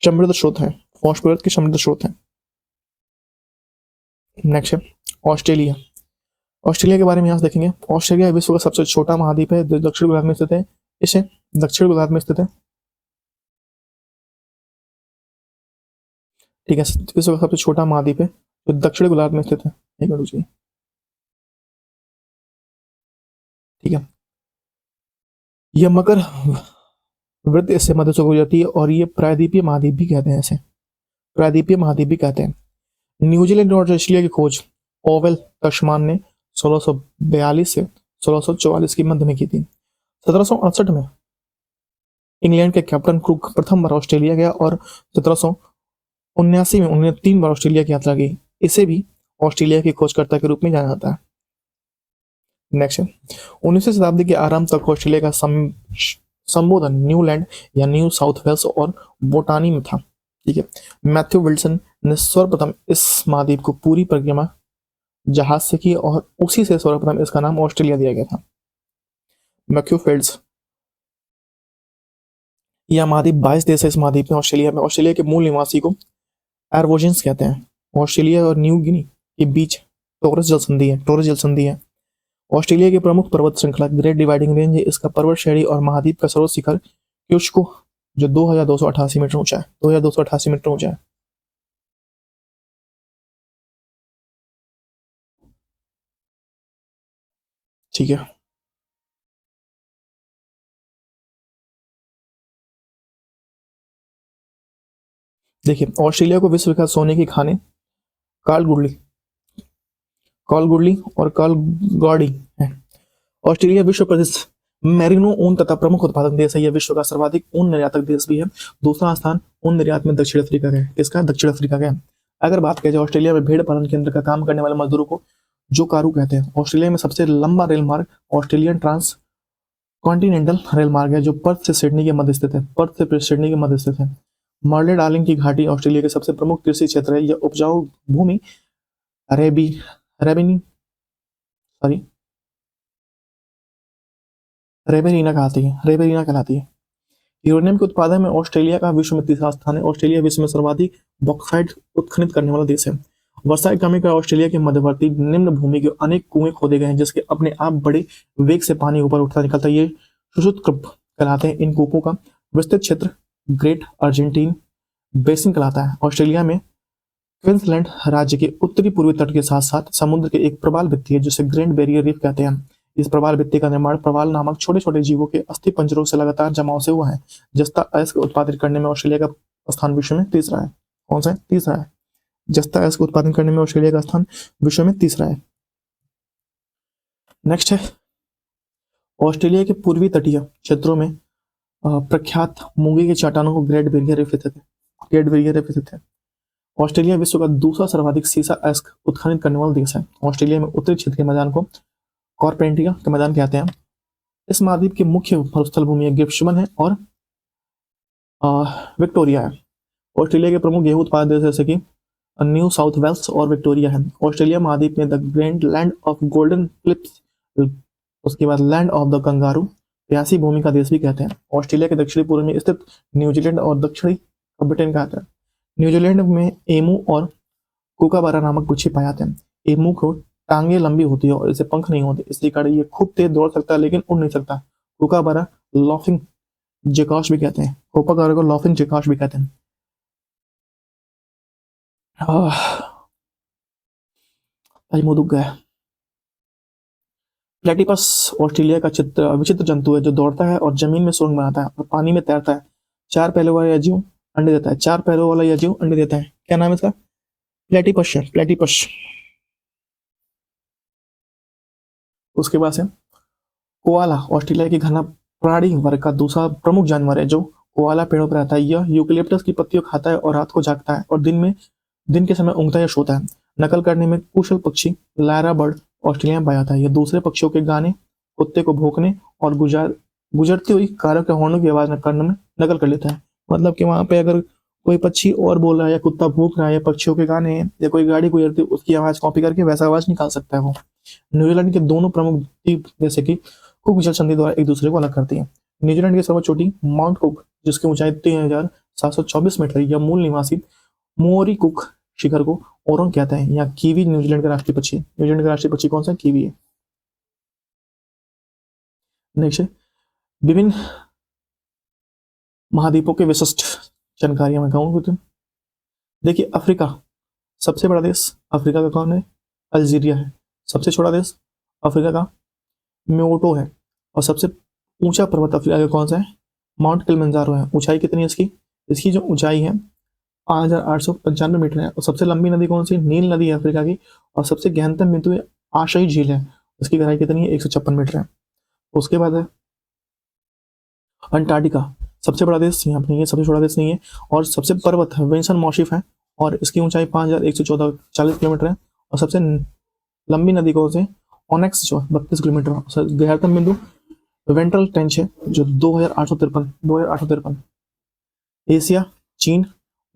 समृद्ध स्रोत है। फास्फोरस के समृद्ध स्रोत है। नेक्स्ट है ऑस्ट्रेलिया। ऑस्ट्रेलिया के बारे में यहाँ देखेंगे। ऑस्ट्रेलिया विश्व का सबसे छोटा महाद्वीप है जो दक्षिण गोलार्ध में स्थित है। इसे दक्षिण गोलार्ध में स्थित है। ठीक है, विश्व का सबसे छोटा महाद्वीप है जो दक्षिण गोलार्ध में स्थित है। एक मिनट रुकिए। ठीक है, यह मकर वृत्त इससे मध्य से गुजरती है और ये प्रायद्वीपीय महाद्वीप भी कहते हैं। ऐसे प्रायद्वीपीय महाद्वीप भी कहते हैं। न्यूजीलैंड और ऑस्ट्रेलिया की खोज ओवेल तस्मान ने 1642 से 1644 की मध्य में की थी। 1768 में इंग्लैंड के कैप्टन क्रूक प्रथम बार ऑस्ट्रेलिया गया और 1779 में उन्होंने 3 बार ऑस्ट्रेलिया की यात्रा की। इसे भी ऑस्ट्रेलिया के खोजकर्ता के रूप में जाना जाता है। नेक्स्ट है 19वीं शताब्दी के आरंभ तक ऑस्ट्रेलिया का संबोधन न्यूलैंड या न्यू साउथ वेल्स और बोटानी में था। ठीक है, मैथ्यू विल्सन ने सर्वप्रथम इस महाद्वीप को पूरी परिक्रमा जहाज से की और उसी से सर्वप्रथम इसका नाम ऑस्ट्रेलिया दिया गया था। Matthew fields. यह महाद्वीप 22 देश है। इस महाद्वीप में ऑस्ट्रेलिया के मूल निवासी को एरवोजिन्स कहते हैं। ऑस्ट्रेलिया और न्यू गिनी के बीच टोरस जल संधि है। ऑस्ट्रेलिया की प्रमुख पर्वत श्रृंखला ग्रेट डिवाइडिंग रेंज है। इसका पर्वत श्रेणी और महाद्वीप का सर्वोच्च शिखर क्यूशको जो 2288 मीटर ऊंचा है। 2288 मीटर ऊंचा है। ठीक है, देखिए ऑस्ट्रेलिया को विश्व विख्यात सोने की खाने कालगुडली और कालगौडी है। ऑस्ट्रेलिया विश्व प्रसिद्ध मेरिनो ऊन तथा प्रमुख उत्पादक देश है। यह विश्व का सर्वाधिक ऊन निर्यातक देश भी है। दूसरा स्थान ऊन निर्यात में दक्षिण अफ्रीका का है। किसका? दक्षिण अफ्रीका का। अगर बात की जाए ऑस्ट्रेलिया में भेड़ पालन केंद्र का काम करने वाले मजदूरों को जो कारू कहते हैं। ऑस्ट्रेलिया में सबसे लंबा रेल मार्ग ऑस्ट्रेलियन ट्रांस कॉन्टिनेंटल रेल मार्ग है जो पर्थ से सिडनी के मध्य स्थित है। मर्ले डार्लिंग की घाटी ऑस्ट्रेलिया के सबसे प्रमुख कृषि क्षेत्र है। यह उपजाऊ भूमि रेबेनिना कहलाती है। यूरेनियम के उत्पादन में ऑस्ट्रेलिया का विश्व में तीसरा स्थान है। ऑस्ट्रेलिया विश्व में सर्वाधिक बॉक्साइट उत्खनन करने वाला देश है। वर्षा की कमी का ऑस्ट्रेलिया के मध्यवर्ती निम्न भूमि के अनेक कुएं खोदे गए हैं जिसके अपने आप बड़े वेग से पानी ऊपर उठता निकलता है। ये सुषुप्त कूप कहलाते हैं। इन कूपों का विस्तृत क्षेत्र ग्रेट अर्जेंटीन बेसिन कहलाता है। ऑस्ट्रेलिया में क्वींसलैंड राज्य के उत्तरी पूर्वी तट के साथ साथ समुद्र के एक प्रवाल भित्ति है जिसे ग्रेट बैरियर रीफ कहते हैं। इस प्रवाल भित्ति का निर्माण प्रवाल नामक छोटे छोटे जीवों के अस्थि पंजरों से लगातार जमाव से हुआ है। जस्ता अयस्क उत्पादित करने में ऑस्ट्रेलिया का स्थान विश्व में तीसरा है। कौन सा है? तीसरा है। जस्ता अयस्क उत्पादन करने में ऑस्ट्रेलिया का स्थान विश्व में तीसरा है। नेक्स्ट है ऑस्ट्रेलिया के पूर्वी तटीय क्षेत्रों में प्रख्यात मूंगे के चट्टानों को ग्रेट बैरियर रीफ स्थित है। ऑस्ट्रेलिया विश्व का दूसरा सर्वाधिक सीसा अयस्क उत्खनन करने वाला देश है। ऑस्ट्रेलिया में उत्तरी क्षेत्र के मैदान को कॉर्पेंटिया के मैदान कहते हैं। इस महाद्वीप की मुख्य मरुस्थल भूमि गिब्समन है और विक्टोरिया है। ऑस्ट्रेलिया के प्रमुख गेहूं उत्पादक देश जैसे कि न्यू साउथ वेल्स और विक्टोरिया है। ऑस्ट्रेलिया महाद्वीप में the grand land of golden clips, उसके बाद लैंड ऑफ द कंगारू, प्यासी भूमि का देश भी कहते हैं। ऑस्ट्रेलिया के दक्षिणी पूर्व में स्थित न्यूजीलैंड और दक्षिणी ब्रिटेन कहते हैं। न्यूजीलैंड में एमू और कूकाबारा नामक गुच्छे पाए जाते हैं। एमू को टांगे लंबी होती है और इसे पंख नहीं होते, इसलिए कारण ये खूब तेज दौड़ सकता है लेकिन उड़ नहीं सकता। कूकाबारा लॉफिंग जेकॉश भी कहते हैं, कूकाबारा को लॉफिंग जेकॉश भी कहते हैं। आज मुंह दुख गया। प्लेटिपस ऑस्ट्रेलिया का विचित्र जंतु है जो दौड़ता है और जमीन में सुरंग बनाता है और पानी में तैरता है। चार पैरों वाला यह जीव अंडे देता है। चार पैरों वाला यह जीव अंडे देता है। क्या नाम है इसका? प्लेटिपस है, प्लेटिपस। उसके बाद है कोआला, ऑस्ट्रेलिया की घना प्राणी वर्ग का दूसरा प्रमुख जानवर है जो कोआला पेड़ों पर रहता है। यह यूकेलिप्टस की पत्तियों खाता है और रात को जागता है और दिन के समय ऊँघता या सोता है। नकल करने में कुशल पक्षी लायरा बर्ड ऑस्ट्रेलिया में पाया जाता है। यह दूसरे पक्षियों के गाने, कुत्ते को भौंकने और गुजरती हुई कारों के हॉर्नों की आवाज करने में नकल कर लेता है। मतलब कि वहां पे अगर कोई पक्षी और बोल रहा है या कुत्ता भूख रहा है या पक्षियों के गाने या कोई गाड़ी गुजरती है उसकी आवाज कॉपी करके वैसा आवाज निकाल सकता है वो। न्यूजीलैंड के दोनों प्रमुख द्वीप जैसे कि कुक जल संधि द्वारा एक दूसरे को अलग करती है। न्यूजीलैंड की सर्वोच्च चोटी माउंट कुक जिसकी ऊंचाई 3724 मीटर या मूल निवासी मोरी कुक शिखर को ओरोंग कहते हैं। यहाँ कीवी न्यूजीलैंड का राष्ट्रीय पक्षी है। न्यूजीलैंड का राष्ट्रीय पक्षी कौन सा? कीवी है। नेक्स्ट है विभिन्न महाद्वीपों के विशिष्ट जानकारियां मैं कहूँ। देखिए अफ्रीका, सबसे बड़ा देश अफ्रीका का कौन है? अल्जीरिया है। सबसे छोटा देश अफ्रीका का म्योटो है। और सबसे ऊंचा पर्वत अफ्रीका का कौन सा है? माउंट किलिमंजारो है। ऊंचाई कितनी है इसकी? इसकी जो ऊंचाई है 5895 मीटर है। और सबसे लंबी नदी कौन सी? नील नदी है अफ्रीका की। और सबसे गहनतम बिंदु आशाई झील है, उसकी गहराई कितनी है? 156 मीटर है। उसके बाद है अंटार्कटिका, सबसे बड़ा देश यहाँ पे नहीं है, सबसे छोटा देश नहीं है। और सबसे पर्वत है विंसन मॉशिफ है और इसकी ऊंचाई 5114 किलोमीटर है। और सबसे लंबी नदी कौन सी? ओनेक्स जो 32 किलोमीटर। गहनतम बिंदु वेंट्रल टेंच है जो 2853। एशिया चीन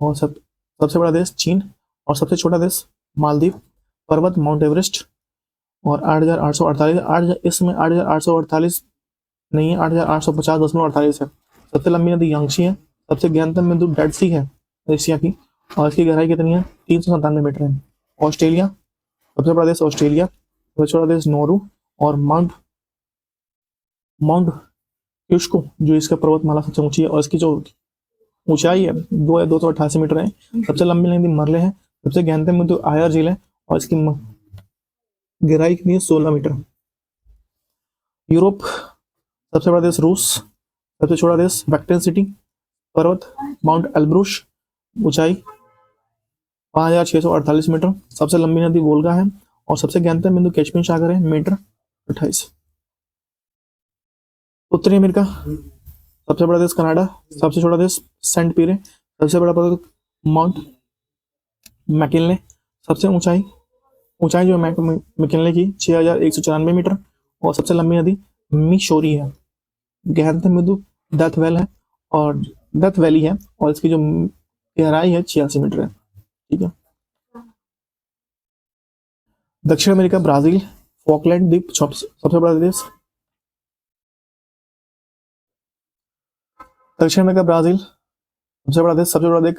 और सबसे बड़ा देश चीन और सबसे छोटा देश मालदीव। पर्वत माउंट एवरेस्ट और 8848 इसमें 8848 नहीं है, 8850.48 है। सबसे लंबी नदी यांगशी है। सबसे गहनतम बिंदु डेड सी है एशिया की और इसकी गहराई कितनी है? 397 मीटर है। ऑस्ट्रेलिया, सबसे बड़ा देश ऑस्ट्रेलिया, सबसे छोटा देश नोरू और माउंट क्यूस्को जो इसका पर्वतमाला सबसे ऊंची है और इसकी जो ऊंचाई है 288 मीटर है। सबसे लंबी नदी मरले है। सबसे गहनतम बिंदु आयर झील है और इसकी गहराई कितनी है? 16 मीटर। यूरोप, सबसे बड़ा देश रूस, सबसे छोटा देश वेटिकन सिटी। पर्वत माउंट एल्ब्रुस, ऊंचाई 5648 मीटर। सबसे लंबी नदी वोल्गा है और सबसे गहनतम बिंदु कैस्पियन सागर है, मीटर 28। उत्तरी अमेरिका, सबसे बड़ा देश कनाडा, सबसे छोटा देश सेंट पीरे। सबसे बड़ा पर्वत माउंट मैकिनले। सबसे ऊंचाई जो मैकिनले की 6194 मीटर। और सबसे लंबी नदी मिशोरी है। गहनतम बिंदु डेथ वैली है और इसकी जो गहराई है 86 मीटर है। ठीक है। दक्षिण अमेरिका ब्राजील, फॉकलैंड द्वीप सबसे बड़ा देश। दक्षिण अमेरिका ब्राजील सबसे बड़ा देश, सबसे बड़ा देश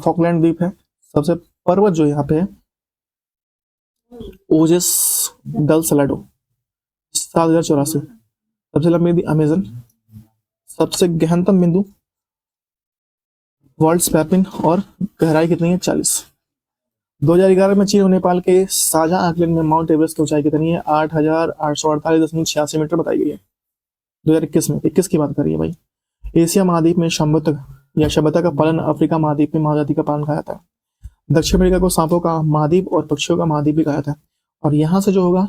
फॉकलैंड द्वीप है। सबसे पर्वत जो यहाँ पे है ओजेस डल सलाडो 7084। सबसे लंबी नदी अमेजन। सबसे गहनतम बिंदु वर्ल्ड स्पैपिन और गहराई कितनी है? 40। 2011 में चीन और नेपाल के साझा आकलन में माउंट एवरेस्ट की ऊंचाई कितनी है? 8848.86 मीटर बताई गई है 2021 में। 21 की बात करिए भाई। एशिया महाद्वीप में सभ्यता का पालन अफ्रीका महाद्वीप में महाजाति का पालन कहा जाता है। दक्षिण अमेरिका को सांपों का महाद्वीप और पक्षियों का महाद्वीप भी कहा जाता है। और यहाँ से जो होगा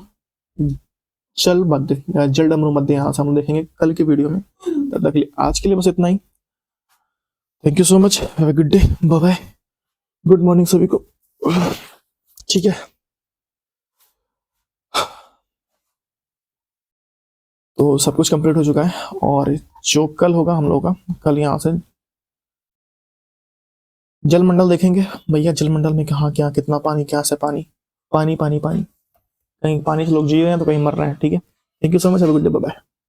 जल मध्य या जल डमरू मध्य यहाँ से हम देखेंगे कल की वीडियो में। तब तक के लिए आज के लिए बस इतना ही। Thank you so much, have a good day, bye bye, good morning सभी को। ठीक है, तो सब कुछ कंप्लीट हो चुका है और जो कल होगा हम लोग का, कल यहाँ से जलमंडल देखेंगे भैया। जलमंडल में कहाँ क्या कितना पानी, क्या से पानी पानी पानी पानी, कहीं पानी से लोग जी रहे हैं तो कहीं मर रहे हैं। ठीक है, thank you so much, have a good day, bye bye.